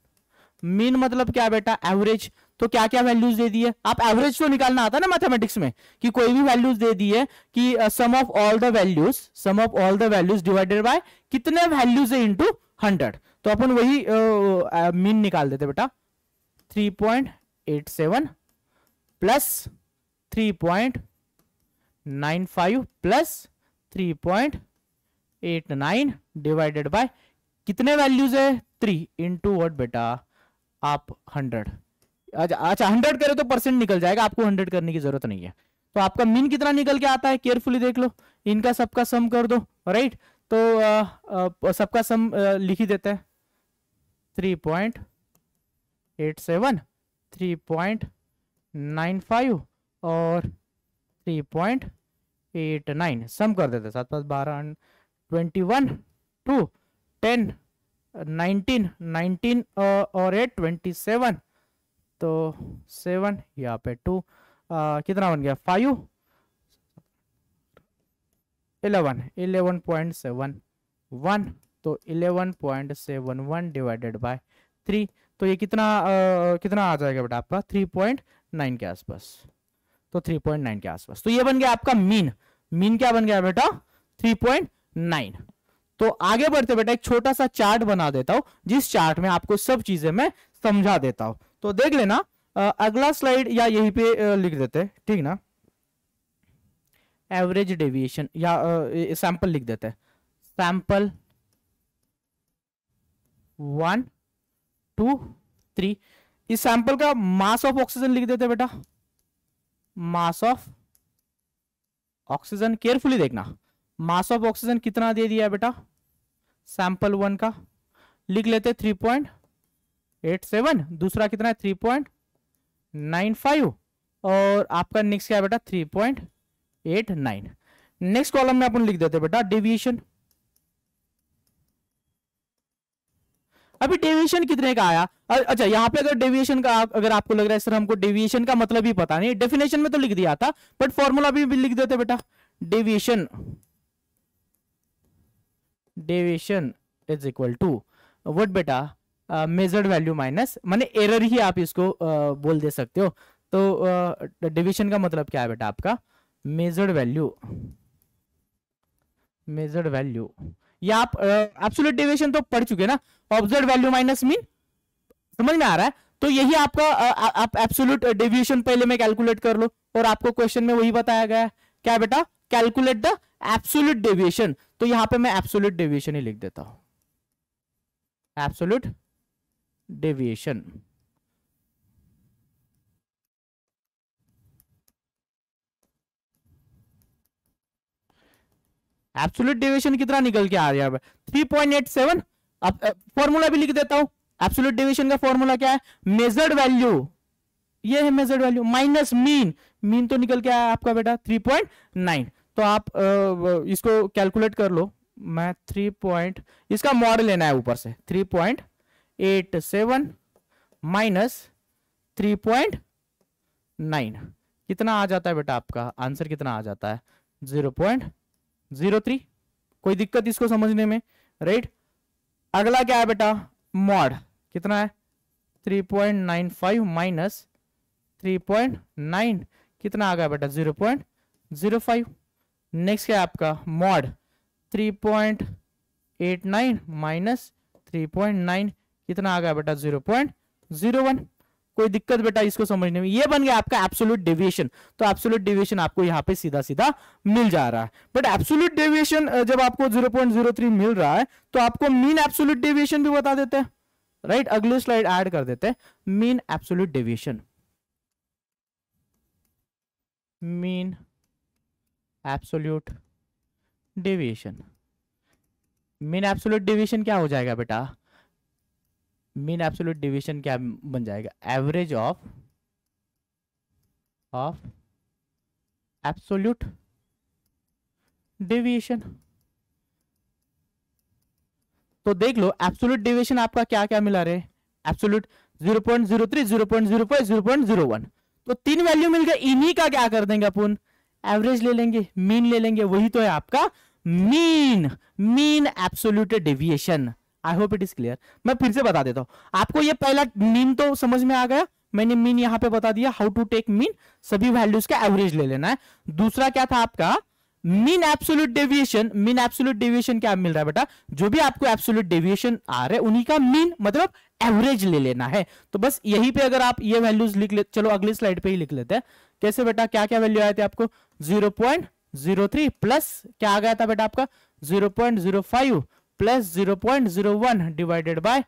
Speaker 1: मीन मतलब क्या बेटा, एवरेज। तो क्या क्या वैल्यूज दे दी है, आप एवरेज तो निकालना आता है ना मैथमेटिक्स में, कि कोई भी वैल्यूज दे दी है कि sum of all the values, sum of all the values divided by कितने वैल्यूज है इनटू 100। तो अपन वही मीन निकाल देते बेटा, 3.87 प्लस 3.95 प्लस 3.89 डिवाइडेड बाय कितने वैल्यूज है, 3 इंटू व्हाट बेटा, आप 100। अच्छा 100 करे तो परसेंट निकल जाएगा, आपको 100 करने की जरूरत नहीं है। तो आपका मीन कितना निकल के आता है, केयरफुली देख लो, इनका सबका सम कर दो, राइट। तो सबका सम लिख ही देते हैं, 3.87, 3.95 और 3.89 सम कर देते, 7 5 12 21 2 10 19 19 और 8 27, तो 7 यहाँ पे 2, कितना बन गया, 5 11 11.71, तो 11.71 डिवाइडेड बाय 3, तो ये कितना कितना आ जाएगा बेटा आपका, 3.9 के आसपास। तो 3.9 के आसपास, तो ये बन गया आपका मीन। मीन क्या बन गया बेटा, 3.9। तो आगे बढ़ते बेटा एक छोटा सा चार्ट बना देता हूं, जिस चार्ट में आपको सब चीजें मैं समझा देता हूं। तो देख लेना, अगला स्लाइड या यहीं पे लिख देते हैं, ठीक ना, एवरेज डेविएशन या सैंपल लिख देते हैं, सैंपल 1 2 3। इस सैंपल का मास ऑफ ऑक्सीजन लिख देते बेटा, मास ऑफ ऑक्सीजन, केयरफुली देखना, मास ऑफ ऑक्सीजन कितना दे दिया है बेटा, सैंपल 1 का लिख लेते 3.87, दूसरा कितना है 3.95, और आपका नेक्स्ट क्या है बेटा 3.89। नेक्स्ट कॉलम में अपन लिख देते बेटा डेविएशन। अभी डेविएशन कितने का आया, अच्छा यहां पे अगर डेविएशन का अगर आपको लग रहा है सर हमको डेविएशन का मतलब ही पता नहीं, डेफिनेशन में तो लिख दिया था, बट फॉर्मूला भी लिख देते बेटा, deviation, deviation is equal to what बेटा, मेजर्ड वैल्यू माइनस, माने एरर ही आप इसको बोल दे सकते हो। तो डेविएशन का मतलब क्या है बेटा आपका, मेजर्ड वैल्यू, मेजर्ड वैल्यू, या आप एब्सोल्यूट डेविएशन तो पढ़ चुके ना, ऑब्जर्व वैल्यू माइनस मीन, समझ में आ रहा है। तो यही आपका आप एब्सोल्यूट डेविएशन पहले में कैलकुलेट कर लो, और आपको क्वेश्चन में वही बताया गया है, क्या बेटा, कैलकुलेट द एब्सोल्यूट डेविएशन। तो यहां पे मैं एब्सोल्यूट डेविएशन ही लिख देता हूं, एब्सोल्यूट डेविएशन। एब्सोल्यूट डेविएशन कितना निकल के आ रहा है, 3.87, अब फॉर्मूला भी लिख देता हूं। एब्सोल्यूट डेविएशन का फॉर्मूला क्या है? मेजर्ड वैल्यू, ये है measured value, minus mean. Mean तो निकल के आया आपका बेटा 3.9। तो आप इसको कैलकुलेट कर लो। मैं 3 इसका मॉड लेना है ऊपर से, 3.87 माइनस 3.9 कितना आ जाता है बेटा? आपका आंसर कितना आ जाता है? 0.03। कोई दिक्कत इसको समझने में? राइट। अगला क्या है बेटा? मॉड कितना है? 3.95 माइनस 3.9 कितना आ गया बेटा? 0.05। नेक्स्ट क्या है आपका? मॉड 3.89 माइनस 3.9 कितना आ गया बेटा? 0.01। कोई दिक्कत बेटा इसको समझने में? ये बन गया आपका एब्सोल्यूट डेविएशन। तो एब्सोल्यूट डेविएशन आपको यहाँ पे सीधा सीधा मिल जा रहा है। बट एब्सोल्यूट डेविएशन जब आपको 0.03 मिल रहा है तो आपको मीन एब्सोल्यूट डेविएशन भी बता देते हैं। राइट, अगले स्लाइड ऐड कर देते हैं। Mean absolute deviation, mean absolute deviation. Mean absolute deviation क्या हो जाएगा बेटा? मीन एब्सोल्यूट डेविएशन क्या बन जाएगा? Average of absolute deviation. तो देख लो एब्सोल्यूट डेविएशन आपका क्या क्या मिला रहे? एब्सोल्यूट 0.03, 0.05, 0.01। तो 3 वैल्यू मिल गए। इन्हीं का क्या कर देंगे अपन? एवरेज ले लेंगे, मीन ले लेंगे। वही तो है आपका mean, mean absolute deviation. I hope it is clear. मैं फिर से बता देता हूं आपको। ये पहला मीन तो समझ में आ गया, मैंने मीन यहां पे बता दिया, हाउ टू टेक मीन, सभी वैल्यूज का एवरेज ले लेना है। दूसरा क्या था आपका? Mean absolute deviation. Mean absolute deviation क्या मिल रहा है बेटा? जो भी आपको एब्सोल्यूट डेविएशन आ रहे हैं उन्हीं का मीन मतलब एवरेज ले लेना है। तो बस यहीं पे अगर आप ये वैल्यूज लिख ले, चलो अगली स्लाइड पे ही लिख लेते हैं। कैसे बेटा? क्या क्या वैल्यू आए थे आपको? 0.03 प्लस क्या आ गया था बेटा आपका? 0.05 प्लस 0.01 डिवाइडेड बाय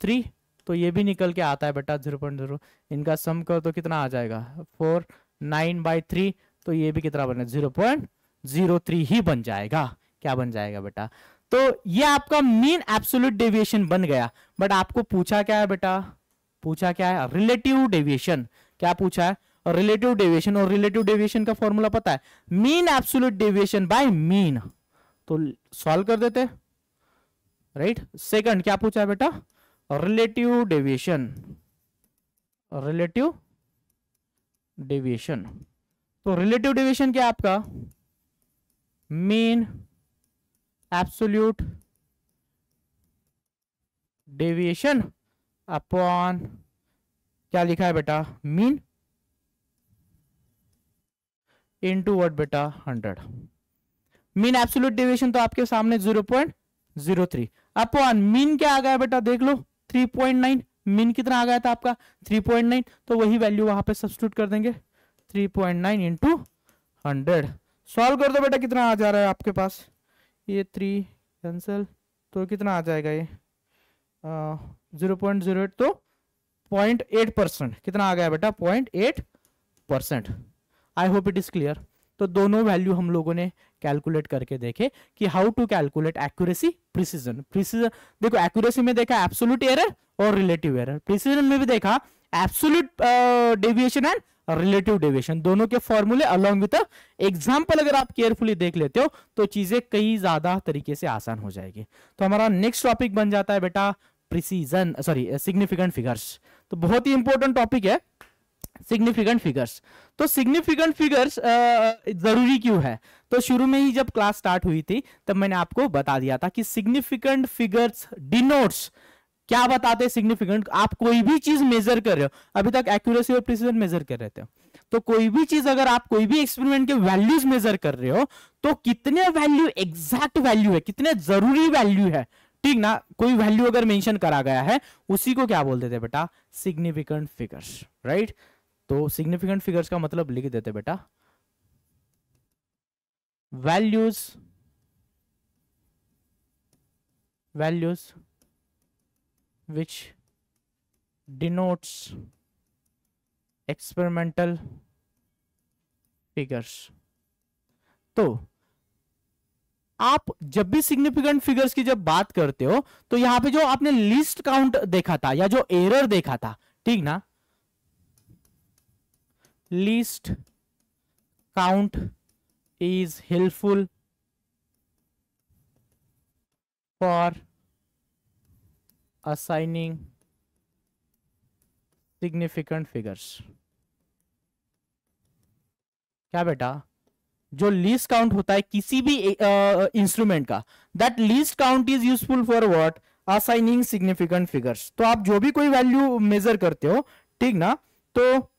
Speaker 1: 3। तो ये भी निकल के आता है बेटा 0.0। इनका सम कर तो कितना आ जाएगा? 4/9/3। तो ये भी कितना बना? 0.03 ही बन जाएगा। क्या बन जाएगा बेटा? तो ये आपका मीन एब्सोल्यूट डेविएशन बन गया। बट आपको पूछा क्या है बेटा? पूछा क्या है? Relative deviation. क्या पूछा है? Relative deviation. और रिलेटिव डेविएशन का फॉर्मूला पता है? Mean absolute deviation by mean. तो सॉल्व कर देते, राइट। सेकंड क्या पूछा है बेटा? Relative deviation, relative deviation. तो रिलेटिव डेविएशन क्या आपका? मीन एब्सोल्यूट डेविएशन अपॉन क्या लिखा है बेटा? मीन इनटू व्हाट बेटा? 100। मीन एब्सोल्यूट डेविएशन तो आपके सामने 0.03 अपॉन मीन क्या आ गया बेटा? देख लो 3.9। मीन कितना आ गया था आपका? 3.9। तो वही वैल्यू वहां पे सब्स्टिट्यूट कर देंगे, 3.9 इंटू 100। सॉल्व कर दो बेटा, कितना आ जा रहा है आपके पास? ये 3 कैंसिल, तो कितना आ जाएगा ये? 0.08। तो 0.8%। कितना आ गया बेटा? 0.8%। आई होप इट इज क्लियर। तो दोनों वैल्यू हम लोगों ने कैलकुलेट करके देखे कि how to calculate accuracy, precision. Precision देखो, एक्यूरेसी में देखा एब्सोल्यूट एरर और रिलेटिव एरर, प्रिसीजन में भी देखा absolute deviation and relative deviation. दोनों के फॉर्मूले अलॉन्ग विद एग्जांपल अगर आप केयरफुली देख लेते हो तो चीजें कई ज्यादा तरीके से आसान हो जाएगी। तो हमारा नेक्स्ट टॉपिक बन जाता है बेटा प्रिसीजन, सॉरी सिग्निफिकेंट फिगर्स। तो बहुत ही इंपॉर्टेंट टॉपिक है सिग्निफिकेंट फिगर्स। तो सिग्निफिकेंट फिगर्स जरूरी क्यों है? तो शुरू में ही जब क्लास स्टार्ट हुई थी तब मैंने आपको बता दिया था कि सिग्निफिकेंट फिगर्स डिनोट्स, क्या बताते हैं सिग्निफिकेंट? आप कोई भी चीज मेजर कर रहे हो, अभी तक एक्यूरेसी और प्रिसीजन मेजर कर रहे थे, तो कोई भी चीज अगर आप कोई भी एक्सपेरिमेंट के वैल्यूज मेजर कर रहे हो तो कितने वैल्यू एग्जैक्ट वैल्यू है, कितने जरूरी वैल्यू है, ठीक ना? कोई वैल्यू अगर मेंशन करा गया है उसी को क्या बोल देते बेटा? Significant figures, right. तो सिग्निफिकेंट फिगर्स का मतलब लिख देते बेटा values, values which denotes experimental figures। तो आप जब भी सिग्निफिकेंट फिगर्स की जब बात करते हो तो यहां पे जो आपने लीस्ट काउंट देखा था या जो एरर देखा था, ठीक ना, least count is helpful for assigning significant figures. क्या बेटा, जो लीस्ट काउंट होता है किसी भी इंस्ट्रूमेंट का, that least count is useful for what, assigning significant figures. तो आप जो भी कोई वैल्यू मेजर करते हो, ठीक ना, तो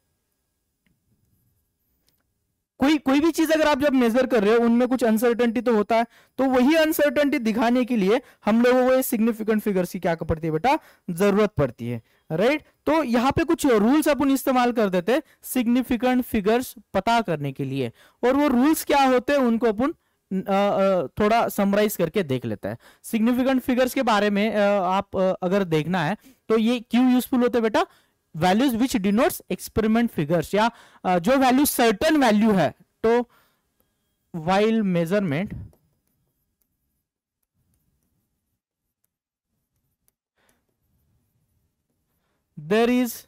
Speaker 1: कोई भी चीज अगर आप जब मेजर कर रहे हो उनमें कुछ अनसर्टेनिटी तो होता है, तो वही अनसर्टेनिटी दिखाने के लिए हम लोगों को सिग्निफिकेंट फिगर्स की क्या पड़ती है बेटा, जरूरत पड़ती है, राइट। तो यहाँ पे कुछ रूल्स अपन इस्तेमाल कर देते हैं सिग्निफिकेंट फिगर्स पता करने के लिए, और वो रूल्स क्या होते हैं उनको अपन थोड़ा समराइज करके देख लेता है। सिग्निफिकेंट फिगर्स के बारे में आप अगर देखना है तो ये क्यों यूजफुल होते हैं बेटा, values which denotes experiment figures, या जो वैल्यू सर्टेन वैल्यू है, तो while measurement there is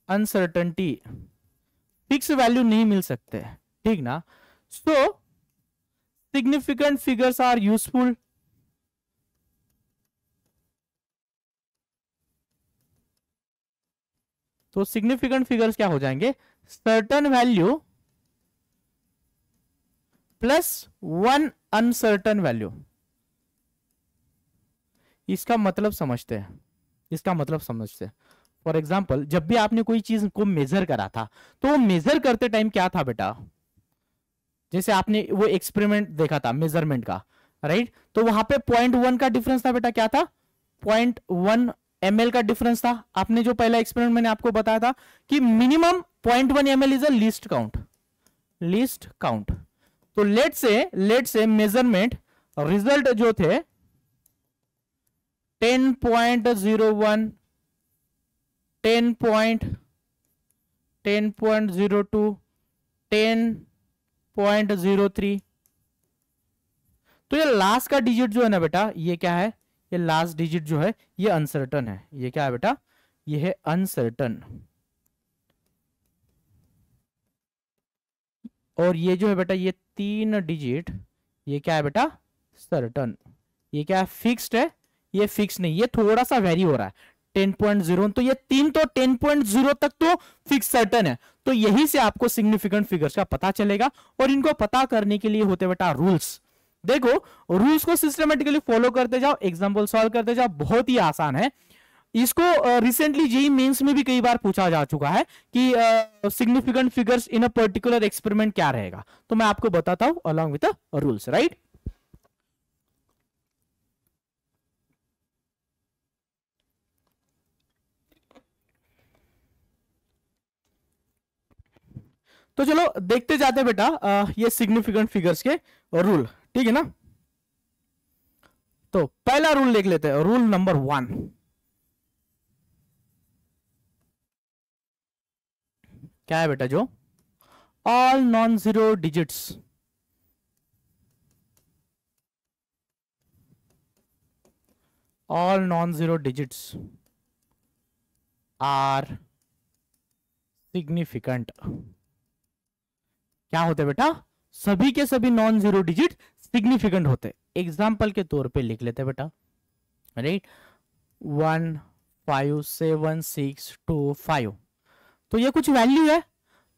Speaker 1: uncertainty, fix value नहीं मिल सकते, ठीक ना। So significant figures are useful तो सिग्निफिकेंट फिगर्स क्या हो जाएंगे, certain value plus one uncertain value. इसका मतलब समझते हैं, इसका मतलब समझते हैं। फॉर एग्जाम्पल, जब भी आपने कोई चीज को मेजर करा था, तो वो मेजर करते टाइम क्या था बेटा, जैसे आपने वो एक्सपेरिमेंट देखा था मेजरमेंट का, राइट, तो वहां पे 0.1 का डिफरेंस था बेटा, क्या था, 0.1 ml का डिफरेंस था। आपने जो पहला एक्सपेरिमेंट मैंने आपको बताया था कि minimum 0.1 ml is a least count, least count. तो लेट से मेजरमेंट रिजल्ट जो थे 10.01, 10.02, 10.03, तो ये लास्ट का डिजिट जो है ना बेटा, ये क्या है, ये लास्ट डिजिट जो है ये अनसर्टन है। ये क्या है बेटा, ये है अनसर्टन। और ये जो है बेटा, ये 3 डिजिट, ये क्या है बेटा, सर्टन। ये क्या है, फिक्स्ड है, ये फिक्स नहीं, ये थोड़ा सा वेरी हो रहा है 10.0, तो ये 3 तो 10.0 तक तो फिक्स सर्टन है। तो यही से आपको सिग्निफिकेंट फिगर्स का पता चलेगा, और इनको पता करने के लिए होते बेटा रूल्स। देखो, रूल्स को सिस्टमेटिकली फॉलो करते जाओ, एग्जांपल सॉल्व करते जाओ, बहुत ही आसान है। इसको रिसेंटली जेईई मेंस में भी कई बार पूछा जा चुका है कि significant figures in a particular experiment क्या रहेगा, तो मैं आपको बताता हूं अलोंग विद रूल्स, राइट। तो चलो देखते जाते बेटा ये सिग्निफिकेंट फिगर्स के रूल, ठीक है ना। तो पहला रूल देख लेते हैं, रूल नंबर 1। क्या है बेटा, जो all non zero digits all non-zero digits are significant। क्या होते बेटा, सभी के सभी नॉन जीरो डिजिट सिग्निफिकेंट होते। एग्जाम्पल के तौर पे लिख लेते बेटा, राइट, 1 5 7 6 2 5, तो ये कुछ वैल्यू है।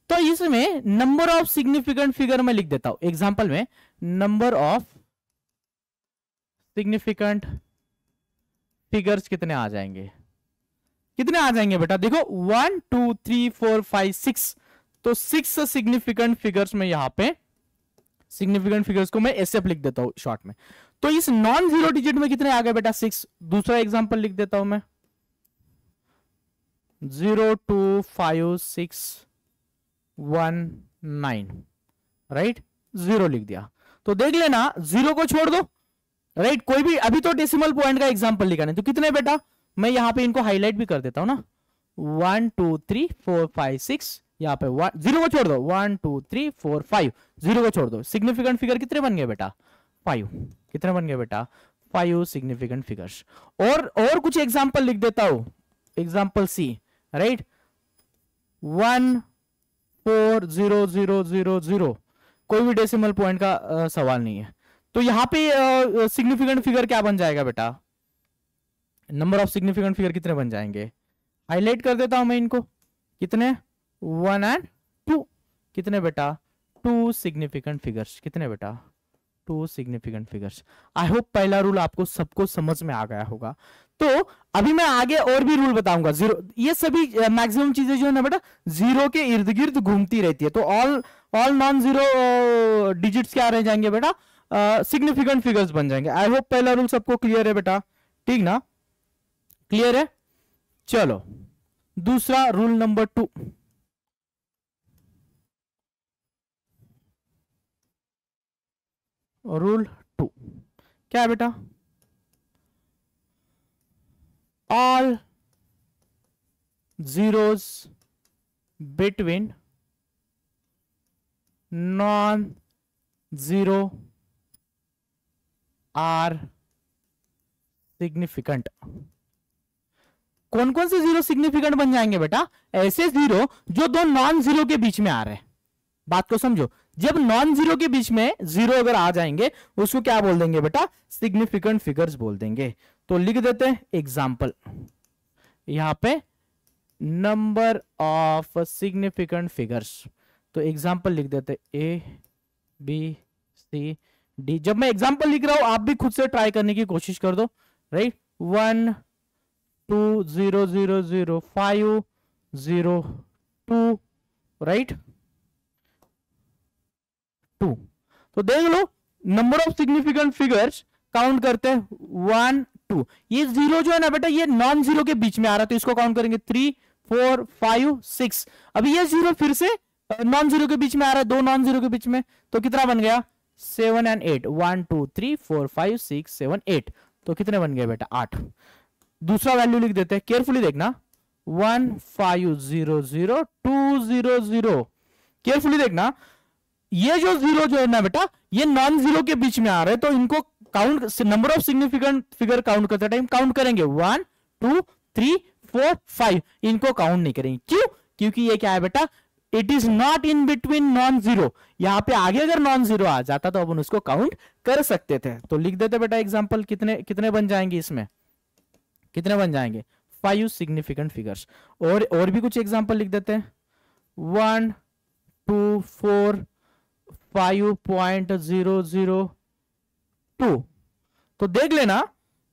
Speaker 1: तो इसमें नंबर ऑफ सिग्निफिकेंट फिगर में लिख देता हूं, एग्जाम्पल में नंबर ऑफ सिग्निफिकेंट फिगर्स कितने आ जाएंगे, कितने आ जाएंगे बेटा, देखो 1 2 3 4 5 6, तो 6 सिग्निफिकेंट फिगर्स में यहां पे सिग्निफिकेंट फिगर्स को मैं ऐसे लिख देता हूं शॉर्ट में। तो इस नॉन जीरो डिजिट में कितने आ गए बेटा, 6। दूसरा एग्जांपल लिख देता हूं मैं, 0 2 5 6 1 9, राइट, 0 लिख दिया। तो देख लेना, 0 को छोड़ दो, राइट, कोई भी, अभी तो डेसिमल पॉइंट का एग्जांपल लिखा नहीं, तो कितने बेटा, मैं यहां पे इनको हाईलाइट भी कर देता हूं ना, 1 2 3 4 5 6, यहाँ पे 0 को छोड़ दो, 1 2 3 4 5, 0 को छोड़ दो, सिग्निफिकेंट फिगर कितने बन गए बेटा, 5। कितने बन गए बेटा? 5 सिग्निफिकेंट फिगर्स। और कुछ एग्जांपल लिख देता हूं। एग्जांपल सी, राइट, 1 4 0 0 0 0, कोई भी डेसिमल पॉइंट का सवाल नहीं है। तो यहां पे सिग्निफिकेंट फिगर क्या बन जाएगा बेटा? नंबर ऑफ सिग्निफिकेंट फिगर कितने बन जाएंगे? हाईलाइट कर देता हूं मैं इनको। कितने? 1 एंड 2। कितने बेटा? 2 सिग्निफिकेंट फिगर्स। कितने बेटा? 2 सिग्निफिकेंट फिगर्स। आई होप पहला रूल आपको सबको समझ में आ गया होगा। तो अभी मैं आगे और भी रूल बताऊंगा। जीरो, ये सभी मैक्सिमम चीजें जो है ना बेटा जीरो के इर्द गिर्द घूमती रहती है। तो ऑल नॉन जीरो डिजिट्स क्या रह जाएंगे बेटा? सिग्निफिकेंट फिगर्स बन जाएंगे। आई होप पहला रूल सबको क्लियर है बेटा, ठीक ना? क्लियर है? चलो दूसरा रूल नंबर 2। रूल 2 क्या है बेटा? All zeros between non-zero are significant। कौन कौन से जीरो सिग्निफिकेंट बन जाएंगे बेटा? ऐसे जीरो जो दो नॉन जीरो के बीच में आ रहे हैं। बात को समझो, जब नॉन जीरो के बीच में जीरो अगर आ जाएंगे उसको क्या बोल देंगे बेटा? सिग्निफिकेंट फिगर्स बोल देंगे। तो लिख देते हैं एग्जाम्पल यहां पे, नंबर ऑफ सिग्निफिकेंट फिगर्स। तो एग्जाम्पल लिख देते ए बी सी डी। जब मैं एग्जाम्पल लिख रहा हूं आप भी खुद से ट्राई करने की कोशिश कर दो, राइट? 1 2 0 0 0 5 0 2, राइट? 2। तो देख लो number of significant figures count करते हैं 1 2। ये जीरो जो है ना बेटा ये नॉन जीरो के बीच में आ रहा है तो इसको काउंट करेंगे 3 4 5 6। अभी ये जीरो फिर से नॉन जीरो के बीच में आ रहा है, दो नॉन जीरो के बीच में, तो कितना बन गया? 7 एंड 8। 1 2 3 4 5 6 7 8। तो कितने बन गए बेटा? 8। दूसरा वैल्यू लिख देते हैं, केयरफुली देखना, 1 5 0 0 2 0 0। केयरफुली देखना, ये जो जीरो जो है ना बेटा ये नॉन जीरो के बीच में आ रहे हैं तो इनको count, number of significant figure count करते टाइम काउंट करेंगे 1 2 3 4 5। इनको काउंट नहीं करेंगे। क्यों? क्योंकि ये क्या है बेटा? It is not in between non zero. यहां पे आगे अगर नॉन जीरो आ जाता तो अपन उसको काउंट कर सकते थे। तो लिख देते बेटा एग्जाम्पल, कितने कितने बन जाएंगे इसमें? कितने बन जाएंगे? 5 सिग्निफिकेंट फिगर्स। और भी कुछ एग्जाम्पल लिख देते हैं, 1 2 4 5.002। तो देख लेना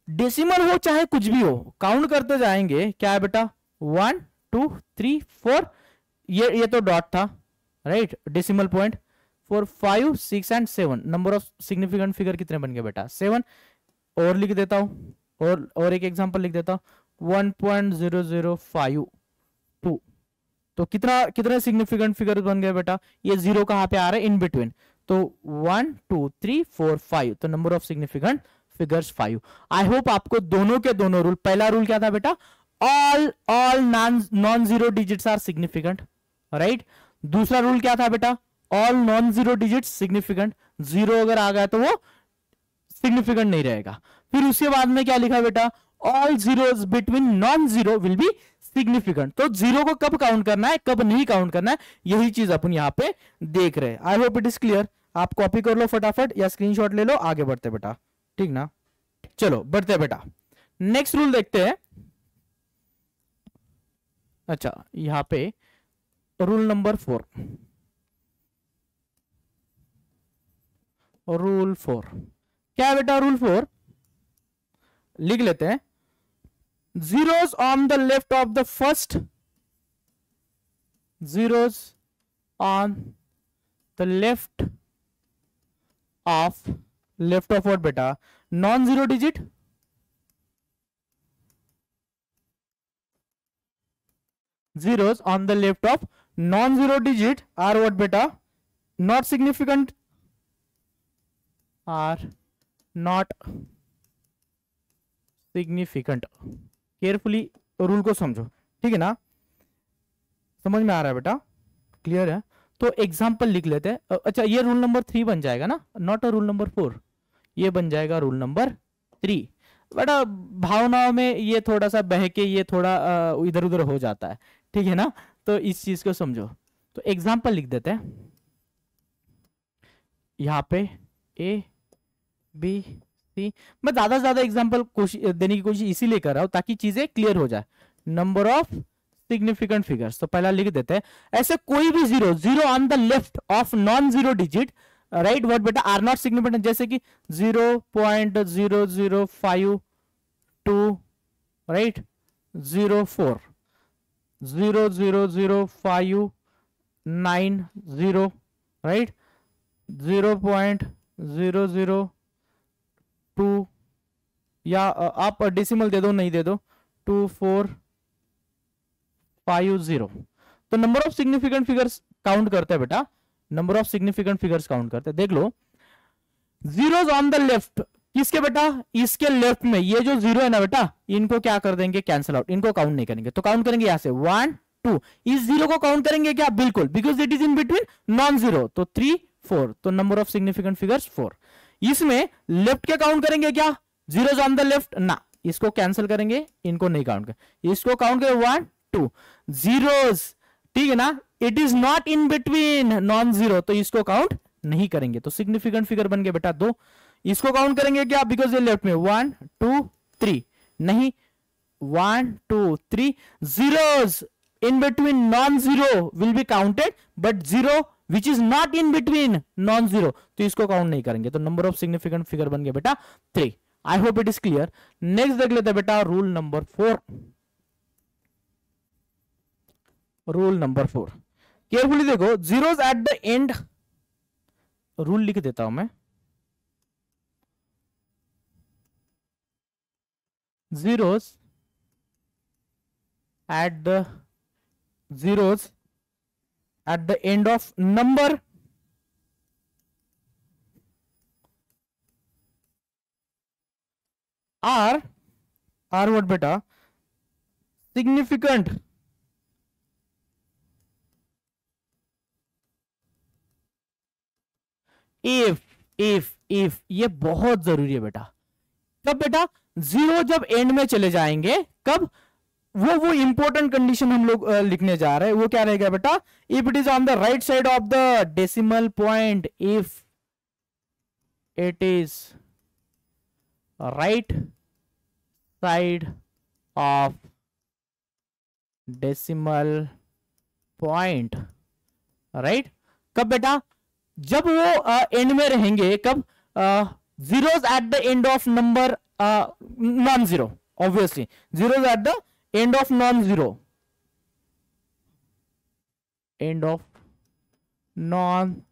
Speaker 1: डेसिमल हो चाहे कुछ भी हो काउंट करते जाएंगे। क्या है बेटा? 1 2 3 4, ये तो डॉट था, right? Decimal point 4 5 6 and 7। Number of significant figure कितने बन गए बेटा? 7। और लिख देता हूं, और एक एग्जांपल लिख देता हूं, 1.0052। तो कितने सिग्निफिकेंट फिगर बन गए बेटा? ये जीरो कहां पे आ रहा है? In between. तो 1 2 3 4 5। तो number of significant figures 5। I hope आपको दोनों के दोनों रूल, पहला रूल क्या था बेटा? All non zero digits are significant, right? दूसरा रूल क्या था बेटा? All non zero digits significant. Zero अगर आ गया तो वो सिग्निफिकेंट नहीं रहेगा। फिर उसके बाद में क्या लिखा बेटा? All zeros between non zero will be significant. तो जीरो को कब काउंट करना है, कब नहीं काउंट करना है, यही चीज अपन यहां पे देख रहे हैं। I hope it is clear. आप कॉपी कर लो फटाफट या स्क्रीनशॉट ले लो, आगे बढ़ते बेटा, ठीक ना? चलो बढ़ते बेटा, नेक्स्ट रूल देखते हैं। अच्छा यहां पे रूल नंबर 4, रूल 4 क्या है बेटा? रूल 4 लिख लेते हैं, zeros on the left of the first, zeros on the left of what beta? Non zero digit, zeros on the left of non zero digit are what beta? Not significant, are not significant। Carefully rule को समझो, ठीक है ना? समझ में आ रहा है बेटा? क्लियर है? तो एग्जांपल लिख लेते हैं। अच्छा ये रूल नंबर 3 बन जाएगा ना, नॉट अ रूल नंबर 4। ये बन जाएगा रूल नंबर 3। बेटा भावनाओं में ये थोड़ा सा बहके ये थोड़ा इधर उधर हो जाता है, ठीक है ना, तो इस चीज को समझो। तो एग्जाम्पल लिख देते हैं यहाँ पे ए बी सी। मैं ज्यादा से ज्यादा एग्जाम्पल देने की कोशिश इसीलिए कर रहा हूं ताकि चीजें क्लियर हो जाए। नंबर ऑफ सिग्निफिकेंट फिगर्स, तो पहला लिख देते हैं ऐसे कोई भी zero, zero on the left of non zero digit, right word बेटा आर नॉट सिग्निफिकेंट, जैसे कि 0.0052, राइट 04, 0.00590, राइट 0.002, या आप डेसिमल दे दो, नहीं दे दो 2450। तो number of significant figures count करते हैं बेटा, number of significant figures count करते हैं। देख लो जीरोस ऑन द लेफ्ट, किसके बेटा, इसके लेफ्ट में ये जो जीरो है ना बेटा, इनको क्या कर देंगे, कैंसिल आउट, इनको काउंट नहीं करेंगे। तो काउंट करेंगे यहां से 1 2, इस जीरो को काउंट करेंगे क्या, बिल्कुल, because it is in between non zero, तो 3 4, तो नंबर ऑफ सिग्निफिकेंट फिगर्स 4। इसमें लेफ्ट के काउंट करेंगे क्या, जीरोस ऑन द लेफ्ट ना, इसको कैंसिल करेंगे, इनको नहीं काउंट करेंगे, इसको काउंट करें 1 2 जीरोस, ठीक है ना, it is not in between non zero, तो इसको काउंट नहीं करेंगे, तो सिग्निफिकेंट फिगर बन गए बेटा 2। इसको काउंट करेंगे क्या, बिकॉज ये लेफ्ट में 1 2 3, नहीं 1 2 3 zeros in between non-zero will be counted, but zero which is not in between non-zero, तो इसको काउंट नहीं करेंगे, तो नंबर ऑफ सिग्निफिकेंट फिगर बन गया बेटा 3। I hope it is clear. Next देख लेते हैं बेटा rule number 4। Rule number 4 carefully देखो, zeros at the end, rule लिख देता हूं मैं, zeros at the zeros at the end of number are what beta, significant if ये बहुत जरूरी है बेटा। कब बेटा, जीरो जब एंड में चले जाएंगे, कब, वो इंपॉर्टेंट कंडीशन हम लोग लिखने जा रहे हैं, वो क्या रहेगा बेटा, if it is on the right side of the decimal point, if it is right side of decimal point, right, कब बेटा, जब वो एंड में रहेंगे, कब, zeros at the end of number non zero, obviously zeros at the end of non zero, end of non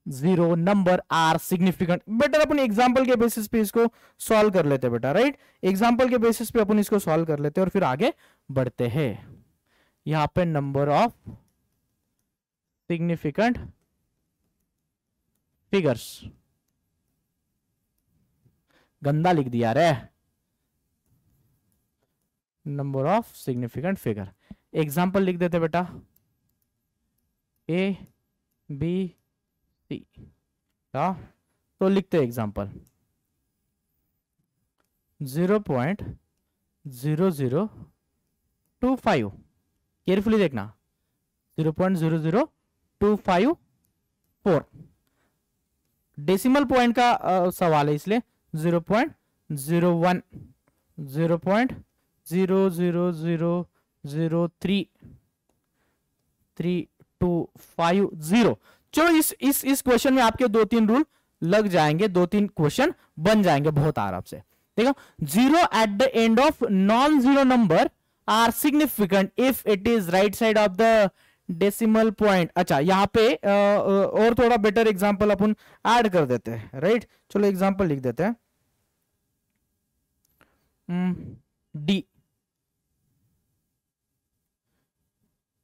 Speaker 1: zero number are significant. Better अपन एग्जांपल के बेसिस पे इसको सॉल्व कर लेते हैं बेटा, राइट, एग्जांपल के बेसिस पे अपन इसको सॉल्व कर लेते हैं और फिर आगे बढ़ते हैं। यहां पे नंबर ऑफ सिग्निफिकेंट फिगर्स, गंदा लिख दिया रे, number of significant figure. Example लिख देते बेटा, ए बी सी, तो लिखते एग्जाम्पल 0.0025, केयरफुली देखना, 0.00254, डेसिमल पॉइंट का सवाल है इसलिए 0.01, 0.0003325, चलो इस क्वेश्चन में आपके 2-3 रूल लग जाएंगे, 2-3 क्वेश्चन बन जाएंगे बहुत आराम से। देखो, zero at the end of non zero number are significant if it is right side of the decimal point. अच्छा, यहाँ पे और थोड़ा बेटर एग्जांपल अपन ऐड कर देते हैं, राइट, चलो एग्जांपल लिख देते हैं, डी।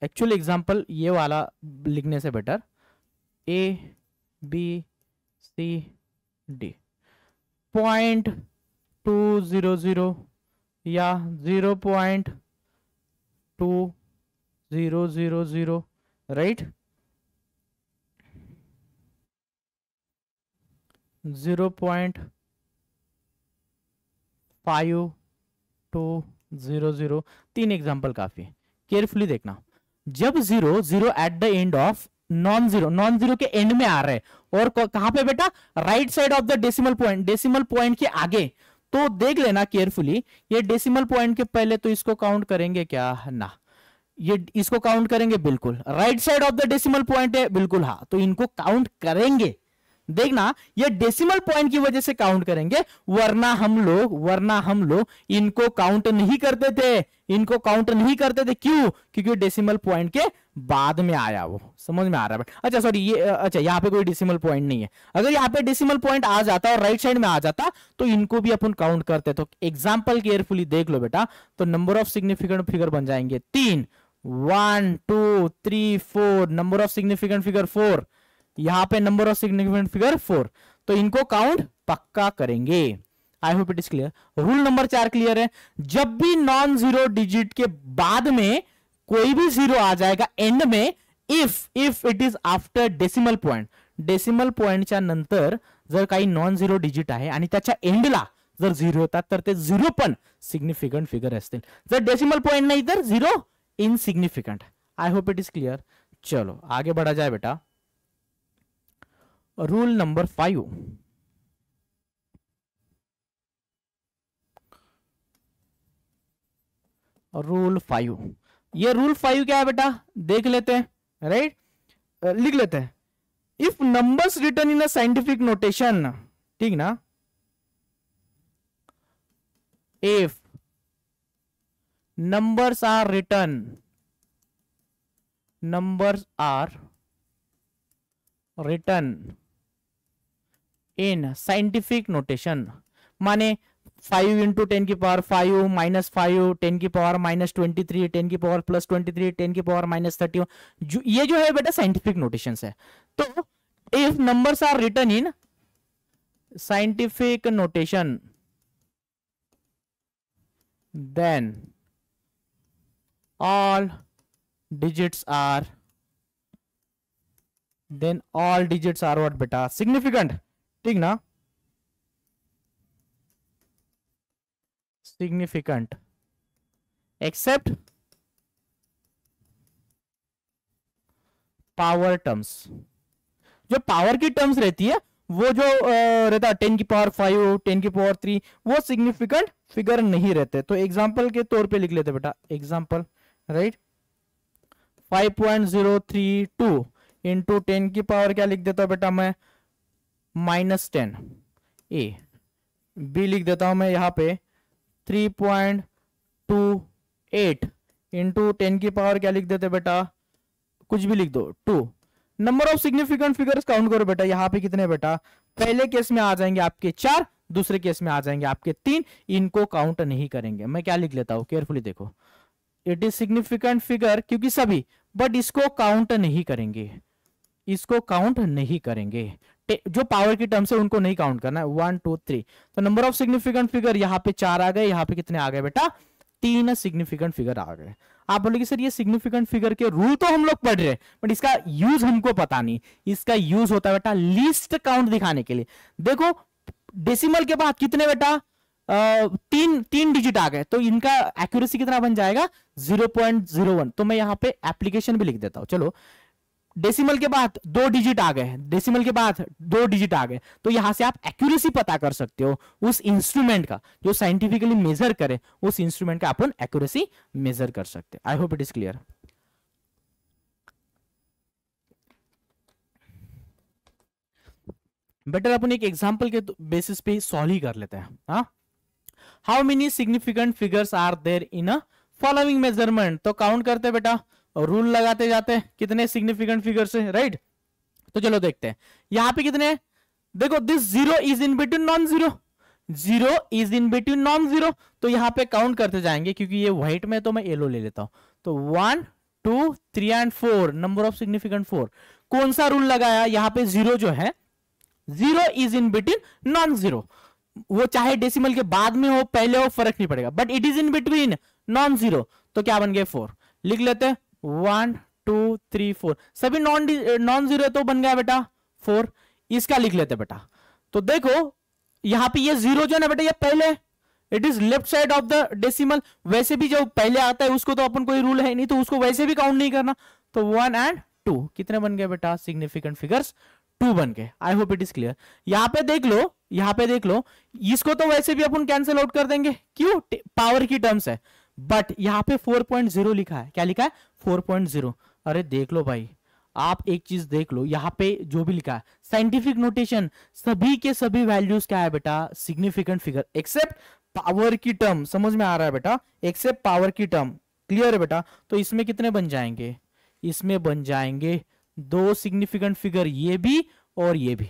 Speaker 1: एक्चुअल एग्जांपल ये वाला लिखने से better, A B C D, 0.200 या 0.2000, राइट, 0.0 5 2 0 0, 3 एग्जाम्पल काफी है। केयरफुली देखना, जब 0 0 eight the end of non zero के एंड में आ रहे हैं और कहां पे बेटा, right side of the decimal point के आगे, तो देख लेना केयरफुली, ये डेसिमल पॉइंट के पहले तो इसको काउंट करेंगे क्या ना, ये इसको काउंट करेंगे बिल्कुल, right side of the decimal point है बिल्कुल हाँ, तो इनको काउंट करेंगे। देखना ये डेसिमल पॉइंट की वजह से काउंट करेंगे, वरना हम लोग इनको काउंट नहीं करते थे, क्यों? क्योंकि डेसिमल पॉइंट के बाद में आया, वो समझ में आ रहा है। अच्छा सॉरी, ये अच्छा यहाँ पे कोई डेसिमल पॉइंट नहीं है, अगर यहाँ पे डेसिमल पॉइंट आ जाता और राइट साइड में आ जाता तो इनको भी अपन काउंट करते। तो एग्जाम्पल केयरफुली देख लो बेटा, तो नंबर ऑफ सिग्निफिकेंट फिगर बन जाएंगे 3, 1 2 3 4, नंबर ऑफ सिग्निफिकेंट फिगर 4, यहां पे नंबर ऑफ सिग्निफिकेंट फिगर 4, तो इनको काउंट पक्का करेंगे। आई hope it is clear. Rule number 4 clear है, जब भी नॉन जीरो डिजिट के बाद में कोई भी जीरो आ जाएगा एंड में, if it is after decimal पॉइंटच्या नंतर जर काही नॉन झिरो डिजिट आहे आणि त्याच्या एंडला जर झिरो येतात तर ते झिरो पण सिग्निफिकंट फिगर असतील, जर डेसिमल पॉइंट नहीं तर zero insignificant. I hope it is clear. चलो आगे बढ़ा जाए बेटा, रूल नंबर 5, रूल 5, ये रूल 5 क्या है बेटा, देख लेते हैं, राइट, लिख लेते हैं। If numbers return in a scientific notation, ठीक ना, if numbers are written in scientific notation, माने 5 into 10 की पावर 5 minus 5 10 की पावर minus 23 10 की पावर plus 23 10 की पावर minus 31, ये जो है बेटा साइंटिफिक नोटेशंस है। तो if numbers are written in scientific notation, then all digits are what बेटा, सिग्निफिकेंट, ठीक ना, सिग्निफिकेंट एक्सेप्ट पावर टर्म्स। जो पावर की टर्म्स रहती है वो जो रहता है 10 की पावर 5 10 की पावर 3, वो सिग्निफिकेंट फिगर नहीं रहते। तो एग्जांपल के तौर पे लिख लेते बेटा, एग्जांपल, राइट, 5.032 इंटू 10 की पावर क्या लिख देता हूं बेटा मैं, -10, ए बी लिख देता हूं मैं यहाँ पे 3.28 इंटू 10 की पावर क्या लिख देते बेटा, कुछ भी लिख दो 2। Number of significant figures count करो बेटा, यहाँ पे कितने बेटा, पहले केस में आ जाएंगे आपके 4, दूसरे केस में आ जाएंगे आपके 3, इनको काउंट नहीं करेंगे। मैं क्या लिख लेता हूं केयरफुली देखो, इट इज सिग्निफिकेंट फिगर क्योंकि सभी, बट इसको काउंट नहीं करेंगे, जो पावर की टर्म्स है उनको नहीं काउंट करना है। 1 2 3, तो नंबर ऑफ सिग्निफिकेंट फिगर यहाँ पे 4 आ गए, यहाँ पे कितने आ गए बेटा, 3 सिग्निफिकेंट फिगर आ गए। आप बोलोगे सर ये सिग्निफिकेंट फिगर के रूल तो हम लोग पढ़ रहे हैं, बट इसका यूज हमको पता नहीं। इसका यूज होता है बेटा लीस्ट काउंट दिखाने के लिए। देखो डेसिमल के बाद कितने बेटा, 3 डिजिट आ गए, तो इनका एक्यूरेसी कितना बन जाएगा, 0.01। तो मैं यहाँ पे एप्लीकेशन भी लिख देता हूं। चलो डेसिमल के बाद 2 डिजिट आ गए, तो यहां से आप एक्यूरेसी पता कर सकते हो उस इंस्ट्रूमेंट का जो साइंटिफिकली मेजर करे, उस इंस्ट्रूमेंट का अपन एक्यूरेसी मेजर कर सकते हैं। I hope it is clear. Better अपन एक एग्जांपल के बेसिस पे सॉल्व ही कर लेते हैं। हाँ, how many significant figures are there in a following measurement, तो काउंट करते बेटा, रूल लगाते जाते हैं कितने सिग्निफिकेंट फिगर्स है, राइट। तो चलो देखते हैं यहां पे कितने, देखो this 0 is in between non zero, तो यहां पे काउंट करते जाएंगे, क्योंकि ये व्हाइट में तो मैं येलो ले लेता हूं। तो 1 2 3 एंड 4, नंबर ऑफ सिग्निफिकेंट 4। कौन सा रूल लगाया, यहां पे 0 जो है, 0 is in between non zero, वो चाहे डेसिमल के बाद में हो पहले हो फर्क नहीं पड़ेगा, but it is in between non zero, तो क्या बन गए 4। लिख लेते हैं 1 2 3 4, सभी नॉन जीरो तो बन गया बेटा 4। इसका लिख लेते बेटा, तो देखो यहां पे ये 0 जो है ना बेटा, ये पहले it is left side of the decimal. वैसे भी जो पहले आता है उसको तो अपन कोई रूल है नहीं, तो उसको वैसे भी काउंट नहीं करना। तो 1 and 2 कितने बन गए बेटा? सिग्निफिकेंट फिगर्स 2 बन गए। आई होप इट इज क्लियर। यहां पे देख लो, यहां पे देख लो, इसको तो वैसे भी अपन कैंसिल आउट कर देंगे, क्यों? पावर की टर्म्स है। बट यहां पे 4.0 लिखा है। क्या लिखा है? 4.0। अरे देख लो भाई, आप एक चीज देख लो, यहां पे जो भी लिखा है साइंटिफिक नोटेशन, सभी के सभी वैल्यूज क्या है बेटा? सिग्निफिकेंट फिगर, एक्सेप्ट पावर की टर्म। समझ में आ रहा है बेटा? एक्सेप्ट पावर की टर्म। क्लियर है बेटा? तो इसमें कितने बन जाएंगे? इसमें बन जाएंगे 2 सिग्निफिकेंट फिगर, ये भी और ये भी।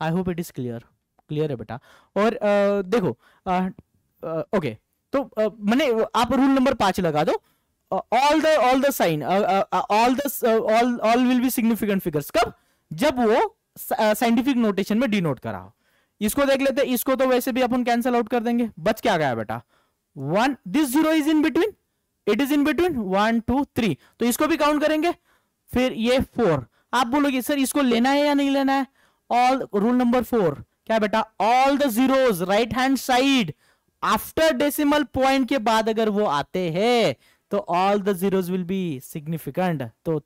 Speaker 1: आई hope it is clear. Clear है बेटा? और देखो, ओके, तो मैंने आप रूल नंबर 5 लगा दो। all the sign all will be significant figures। कब? जब वो साइंटिफिक नोटेशन में डिनोट करा हो। इसको देख लेते, इसको तो वैसे भी अपन कैंसिल आउट कर देंगे। बच क्या गया बेटा? 1, this 0 is in between, it is in between 1 2 3, तो इसको भी काउंट करेंगे। फिर ये 4, आप बोलोगे सर इसको लेना है या नहीं लेना है? ऑल, रूल नंबर 4 क्या बेटा? All the zeros right hand side after decimal point के बाद अगर वो आते हैं तो all the zeros will be significant. तो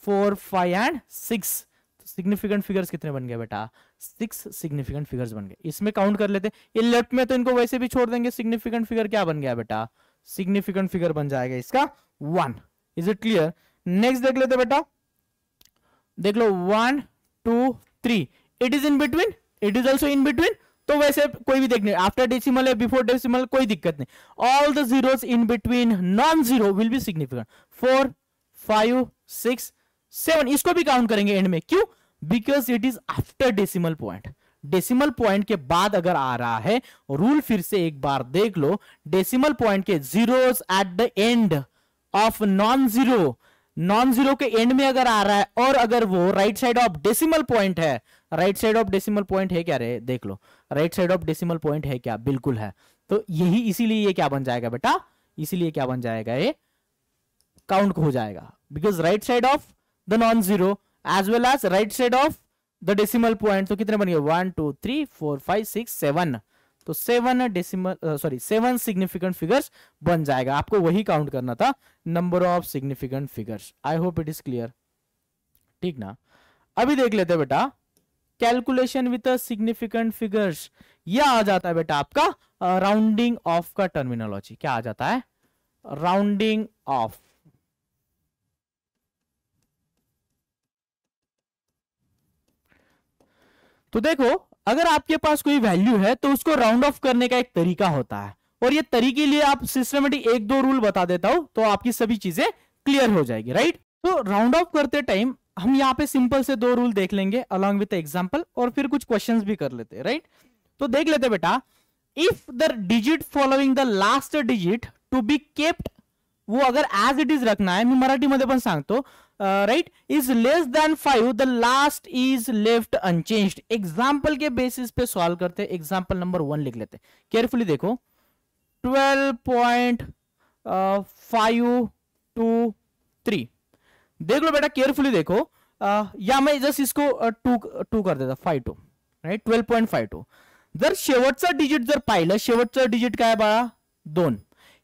Speaker 1: 4 5 एंड 6 सिग्निफिकेंट फिगर्स कितने बन गए बेटा? 6 सिग्निफिकेंट फिगर्स बन गए। इसमें काउंट कर लेते। ये लेफ्ट में तो इनको वैसे भी छोड़ देंगे। सिग्निफिकेंट फिगर क्या बन गया बेटा? सिग्निफिकेंट फिगर बन जाएगा इसका 1। Is it clear? नेक्स्ट देख लेते बेटा, देख लो 1 2 3, it is in between, it is also in between. तो वैसे कोई भी देखने, आफ्टर डेसिमल है बिफोर डेसिमल कोई दिक्कत नहीं। All the zeros in between non zero will be significant. 4 5 6 7, इसको भी काउंट करेंगे एंड में। क्यों? Because it is after decimal point. Decimal point के बाद अगर आ रहा है, रूल फिर से एक बार देख लो, डेसिमल पॉइंट के zeros at the end of non zero, non zero के एंड में अगर आ रहा है और अगर वो right side of decimal point है, right side of decimal point है क्या रे? देख लो, right side of decimal point है क्या? बिल्कुल है। तो यही, इसीलिए ये क्या बन जाएगा बेटा? इसीलिए क्या बन जाएगा? ये काउंट हो जाएगा, because right side of the non zero as well as right side of the decimal point. तो कितने बन गए? 1 2 3 4 5 6 7। तो 7 डेसिमल, सॉरी 7 सिग्निफिकेंट फिगर्स बन जाएगा। आपको वही काउंट करना था, number of significant figures. I hope it is clear. ठीक ना? अभी देख लेते हैं बेटा, कैलकुलेशन विद सिग्निफिकेंट फिगर्स। यह आ जाता है बेटा आपका राउंडिंग ऑफ का टर्मिनोलॉजी। क्या आ जाता है? Rounding off. तो देखो, अगर आपके पास कोई वैल्यू है तो उसको राउंड ऑफ करने का एक तरीका होता है, और ये तरीके लिए आप सिस्टमेटिक 1-2 रूल बता देता हूं तो आपकी सभी चीजें क्लियर हो जाएगी। राइट? तो राउंड ऑफ करते टाइम हम यहाँ पे सिंपल से 2 रूल देख लेंगे अलॉन्ग विद एग्जांपल, और फिर कुछ क्वेश्चंस भी कर लेते हैं। राइट? तो देख लेते बेटा, if the digit following the last digit to be kept, वो अगर एज इट इज रखना है, मी मराठीमध्ये पण सांगतो, right, is less than 5, the last is left unchanged. Example के बेसिस पे सॉल्व करते हैं। एग्जाम्पल नंबर 1 लिख लेते हैं। केयरफुली देखो, 12.523। देख लो बेटा, केयरफुली देखो, या मैं जस्ट इसको 2 कर देता, 52, राइट? 12.52 जर शेवटचा डिजिट जर पाहिलं, शेवटचा डिजिट काय बाळा? 2.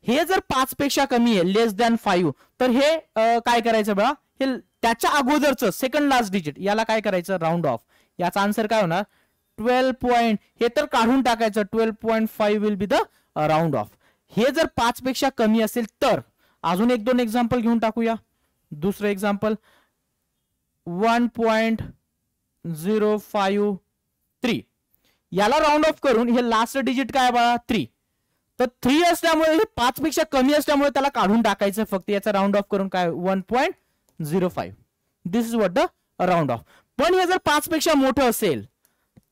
Speaker 1: हे जर 5 पेक्षा कमी आहे, लेस दॅन 5, तर हे काय करायचं बाळा? हे त्याच्या अगोदरचं सेकंड लास्ट डिजिट, याला काय करायचं? Round of. याचा आन्सर काय होणार? 12. हे तर काढून टाकायचं, 12.5 will be the round off. हे जर 5 पेक्षा कमी असेल तर, अजून 1-2 एक्झाम्पल घेऊन टाकूया। दुसरं एक्झाम्पल 1.053, याला राउंड ऑफ करून हे लास्ट डिजिट काय बाळा? 3। तर 3 असल्यामुळे हे 5 पेक्षा कमी असल्यामुळे त्याला काढून टाकायचं फक्त, याचा राउंड ऑफ करून काय? 1.05। This is what the round of. पण हे जर 5 पेक्षा मोठं असेल,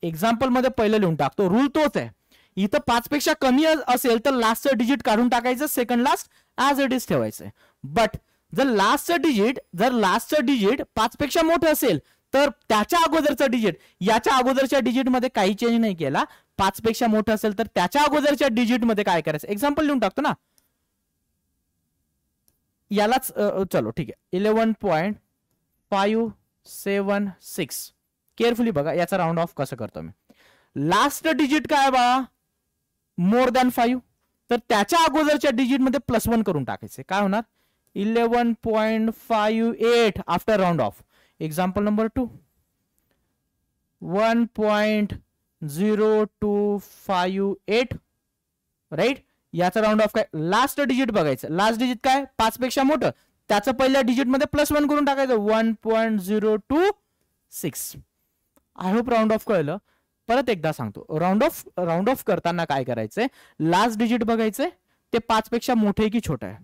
Speaker 1: एक्झाम्पल मध्ये पहिलं लिहून टाकतो, रूल तोच आहे। इथं 5 पेक्षा कमी असेल तर लास्टचं डिजिट काढून टाकायचं, second last as it is ठेवायचं। बट जर लास्टचं डिजिट 5 पेक्षा मोठं असेल तर त्याच्या अगोदरचा डिजिट याच्या अगोदरच्या डिजिट मध्ये काही चेंज नाही केला, 5 पेक्षा मोठं असेल तर त्याच्या अगोदरच्या डिजिट मध्ये काय करायचं? एक्झाम्पल लिहून टाकतो ना, यालाच चलो ठीक आहे, 11.576। केअरफुली बघा याचा राउंड ऑफ कसं करतो मी। लास्ट डिजिट काय बा? मोर दॅन 5, तर त्याच्या अगोदरच्या डिजिट मध्ये +1 करून टाकायचे. काय होणार? 11.58 after round off. Example number 2, 1.0258, right. याचा राउंड ऑफ काय? लास्ट डिजिट बघायचं. लास्ट डिजिट काय? 5 पेक्षा मोठं, त्याचं पहिल्या डिजिट मध्ये +1 करून टाकायचं. 1.026. आय होप राउंड ऑफ कळलं. परत एकदा सांगतो, राउंड ऑफ करताना काय करायचंय? लास्ट डिजिट बघायचंय, ते 5 पेक्षा मोठे की छोटे आहे.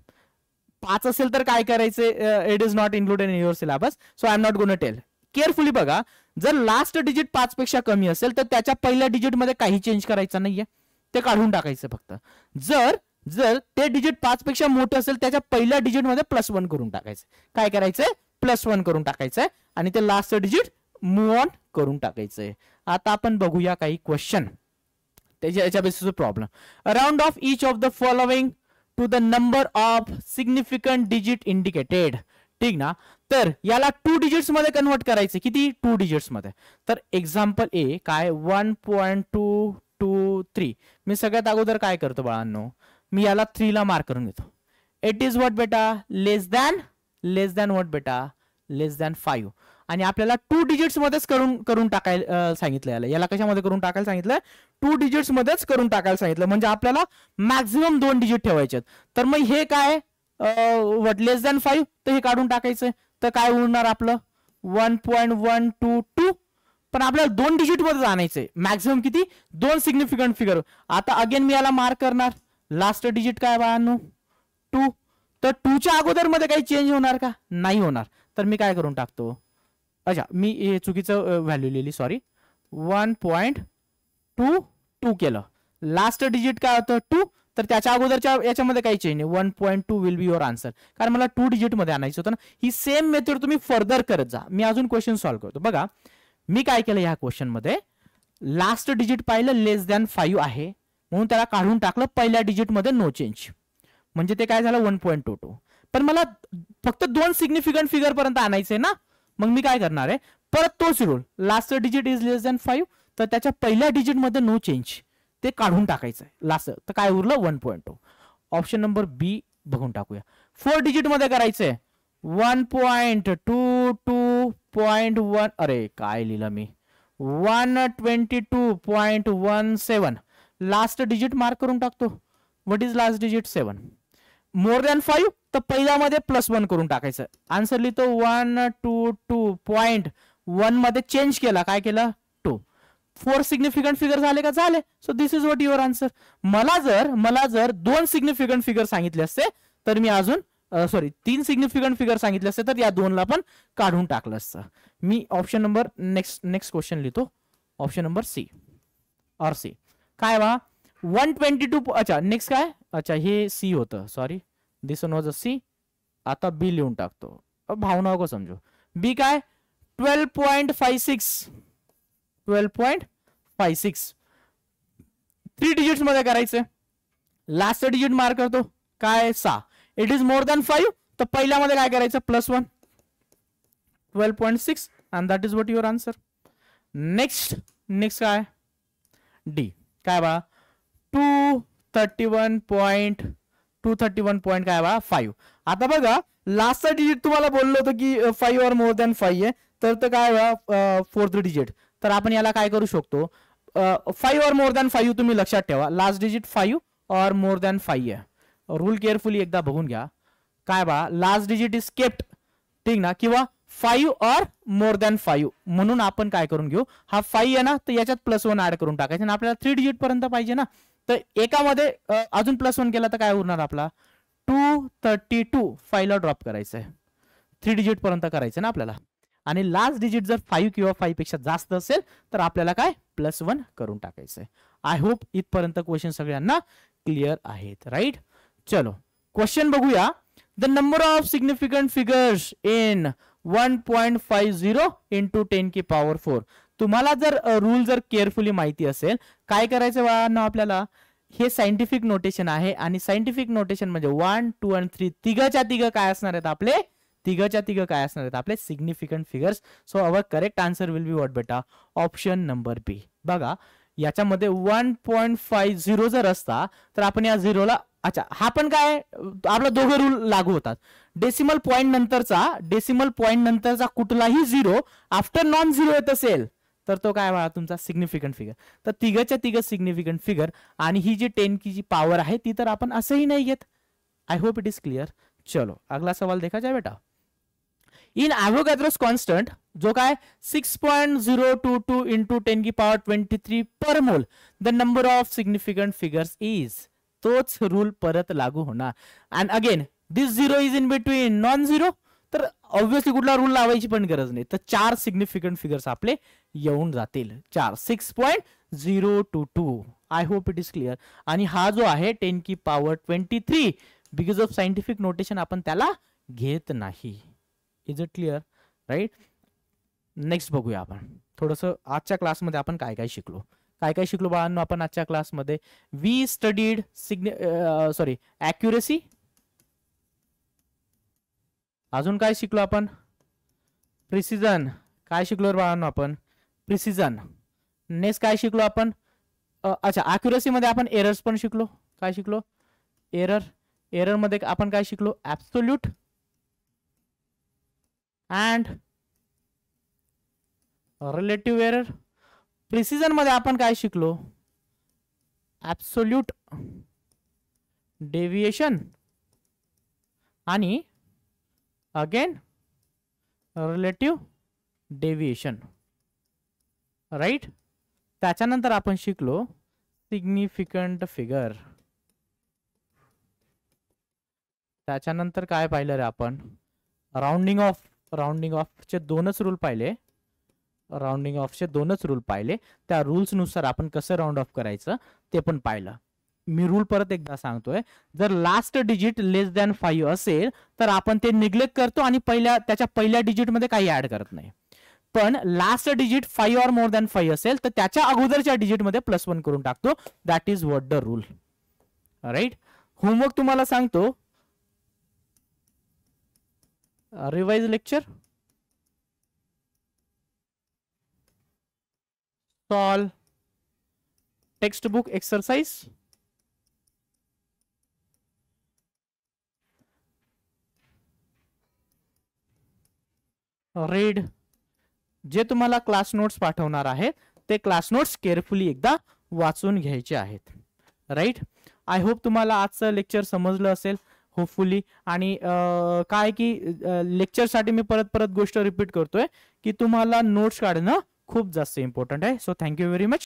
Speaker 1: 5 असेल तर काय करायचंय? It is not included in your syllabus, so I am not gonna tell. Carefully बघा. जर लास्ट डिजिट 5 पेक्षा कमी असेल तर त्याच्या पहिल्या डिजिट मध्ये काही चेंज करायचं नाहीये, ते काढून टाकायचं फक्त. जर ते डिजिट 5 पेक्षा मोठं असेल त्याच्या पहिल्या डिजिट मध्ये +1 करून टाकायचं. काय करायचंय? +1 करून टाकायचंय आणि ते लास्ट डिजिट मूव्ह ऑन करून टाकायचंय. आता आपण बघूया काही क्वेश्चन त्याच्या बेसिसवर problem. Round off each of the following to the number of significant digit indicated. ठीक ना. तर याला 2 डिजिट्स मध्ये कन्वर्ट करायचे. किती? 2 डिजिट्स मध्ये. तर एक्झाम्पल ए काय? 1.223. मी सगळ्यात अगोदर काय करतो बाळांनो? मी याला 3 ला मार्क करून घेतो. इट इज व्हॉट बेटा? लेस दॅन व्हॉट बेटा? Less than 5. आणि आपल्याला 2 डिजिट्स मध्येच करून टाकायला सांगितलं. याला कशामध्ये करून टाकायला सांगितलं? 2 डिजिट्स मध्येच करून टाकायला सांगितलं. म्हणजे आपल्याला मॅक्झिमम 2 डिजिट ठेवायचे. तर मग हे काय? व्हॉट? Less than 5. तर हे काढून टाकायचंय. तर काय उरणार आपलं? 1.122. पण आपल्याला 2 डिजिट मध्ये आणायचंय. मॅक्झिमम किती? 2 सिग्निफिकंट फिगर. आता अगेन मी याला मार्क करणार. लास्ट डिजिट काय बाळांनो? 2. तर 2च्या अगोदर मध्ये काही चेंज होणार का? नाही होणार. तर मी काय करून टाकतो? अच्छा, मी हे चुकीचं व्हॅल्यू लिहिली, सॉरी. 1.22 केलं. लास्ट डिजिट काय होतं? 2. तर त्याच्या अगोदरच्या याच्यामध्ये काही चेंज नाही. 1.2 विल बी युअर आन्सर. कारण मला 2 डिजिट मध्ये आणायचं होतं ना. ही सेम मेथड तुम्ही फर्दर करत जा. मी अजून क्वेश्चन सॉल्व्ह करतो. बघा मी काय केलं या क्वेश्चन मध्ये. लास्ट डिजिट पाहिलं लेस दॅन 5 आहे म्हणून त्याला काढून टाकलं. पहिल्या डिजिट मध्ये नो चेंज, म्हणजे ते काय झालं? 1.22. पण मला फक्त 2 सिग्निफिकंट फिगर पर्यंत आणायचंय ना. मग मी काय करणार आहे? परत तोच rule. Last digit is less than 5, तर त्याच्या पहिल्या डिजिट मध्ये नो चेंज, ते काढून टाकायचं आहे लास्ट. तर काय उरलं? 1.2. ऑप्शन नंबर बी बघून टाकूया. 4 डिजिट मध्ये करायचंय. 1.22.1. अरे काय लिहिलं मी? 122.17. लास्ट डिजिट मार्क करून टाकतो. What is last digit? 7. More than 5, तर पहिल्यामध्ये +1 करून टाकायचं. आन्सर लिहितो 122.1 मध्ये चेंज केला. काय केलं? 2. 4 सिग्निफिकंट फिगर झाले का? झाले. So this is what your answer. मला जर 2 सिग्निफिकंट फिगर सांगितले असते तर मी अजून 3 सिग्निफिकंट फिगर सांगितले असते तर या 2 ला पण काढून टाकलं असतं. मी ऑप्शन नंबर नेक्स्ट क्वेश्चन लिहितो. ऑप्शन नंबर सी और सी. काय बा? 122. अच्छा नेक्स्ट काय? अच्छा हे सी होतं, sorry. This one was a C. आता बी लिहून टाकतो. भावना को समजो. बी काय? 12.56. 12.56. 3 डिजिट्स मध्ये करायचे. लास्ट डिजिट मार्क करतो. काय? 6. इट इज मोर दॅन 5, तर पहिल्यामध्ये काय करायचं? +1. 12.6 and that is what your answer. Next काय? डी. काय बा? 231. काय बा? 5. आता बघा लास्टचा डिजिट तुम्हाला बोललो होतं की 5 और मोर दॅन 5 आहे. तर काय बा? 4th digit. तर आपण याला काय करू शकतो? 5 और मोर दॅन 5 तुम्ही लक्षात ठेवा. लास्ट डिजिट 5 और मोर दॅन 5 आहे. रूल केअरफुली एकदा बघून घ्या. काय बा? Last digit is kept. ठीक ना. किंवा 5 और मोर दॅन 5 म्हणून आपण काय करून घेऊ? हा 5 आहे ना, तर याच्यात +1 ऍड करून टाकायचं. आणि आपल्याला 3 डिजिट पर्यंत पाहिजे ना, तर एकामध्ये अजून +1 केला तर काय उरणार आपला? 232. 5 ला ड्रॉप करायचं आहे. 3 डिजिट पर्यंत करायचं ना आपल्याला. आणि लास्ट डिजिट जर 5 किंवा 5 पेक्षा जास्त असेल तर आपल्याला काय? +1 करून टाकायचं आहे. आय होप इथपर्यंत क्वेश्चन सगळ्यांना क्लिअर आहेत, राईट? चलो क्वेश्चन बघूया. The number of significant figures in 1.50 into 10⁻⁴. तुम्हाला जर रूल जर केअरफुली माहिती असेल, काय करायचं बाळांनो? आपल्याला हे सायंटिफिक नोटेशन आहे आणि सायंटिफिक नोटेशन म्हणजे 1, 2 आणि 3 तिघच्या तिघ काय असणार आहेत आपले? तिघच्या तिघ काय असणार आहेत आपले? Significant figures. So our correct answer will be what बेटा? Option number B. बघा याच्यामध्ये 1.50 जर असता तर आपण या झिरोला, अच्छा हा पण काय आपला दोघं रूल लागू होतात. डेसिमल पॉइंट नंतरचा कुठलाही झिरो आफ्टर नॉन झिरो येत असेल तर तो काय बघा तुमचा सिग्निफिकंट फिगर. तर तिघच्या तिघ सिग्निफिकंट फिगर. आणि ही जी 10 की जी पावर आहे ती तर आपण असंही नाही घेत. आई होप इट इज क्लियर. चलो अगला सवाल देखा जाए बेटा. इन एवोगैड्रोस कांस्टेंट जो काय 6.022 इंटू 10 की पावर 23 पर मोल the number of significant figures is. तोच रूल परत लागू होणार. And again this zero is in between non zero, तर ऑब्विसली कुठला रूल लावायची पण गरज नाही. तर 4 सिग्निफिकंट फिगर्स आपले येऊन जातील. 4 6.022. I hope it is clear. आणि हा जो आहे 10 की power 23 because of scientific notation आपण त्याला घेत नाही. Is it clear right. Next बघूया आपण थोडंसं आजच्या क्लासमध्ये आपण काय काय शिकलो. बाळांनो आपण आजच्या क्लासमध्ये वी स्टडीड ॲक्युरेसी. अजून काय शिकलो आपण? प्रिसिजन. काय शिकलो बाळांनो आपण? प्रिसिजन. नेक्स्ट काय शिकलो आपण? अच्छा ॲक्युरेसी मध्ये आपण एरर्स पण शिकलो. काय शिकलो? एरर मध्ये आपण काय शिकलो? Absolute and relative error. Precision मध्ये आपण काय शिकलो? ऍब्सोल्यूट डेविएशन आणि अगेन रिलेटिव्ह डेविएशन राईट. त्याच्यानंतर आपण शिकलो सिग्निफिकंट फिगर. त्याच्यानंतर काय पाहिलं रे आपण? राउंडिंग ऑफचे दोनच रूल पाहिले. त्या रूल्स नुसार आपण कसं राउंड ऑफ करायचं ते पण पाहिलं. मी रूल परत एकदा सांगतोय. जर लास्ट डिजिट लेस दॅन 5 असेल तर आपण ते निग्लेक्ट करतो आणि त्याच्या पहिल्या डिजिट मध्ये काही ऍड करत नाही. पण लास्ट डिजिट 5 और मोर दॅन 5 असेल तर त्याच्या अगोदरच्या डिजिट मध्ये +1 करून टाकतो. That is what the rule right. Homework तुम्हाला सांगतो. Revise lecture, solve text book exercise, read. जे तुम्हाला क्लास नोट्स पाठवणार आहेत ते क्लास नोट्स केअरफुली एकदा वाचून घ्यायचे आहेत राईट. आय होप तुम्हाला आजचं लेक्चर समजलं असेल होपफुली. आणि काय की लेक्चरसाठी मी परत गोष्ट रिपीट करतोय की तुम्हाला नोट्स काढणं खूप जास्त इम्पॉर्टंट आहे. So thank you very much.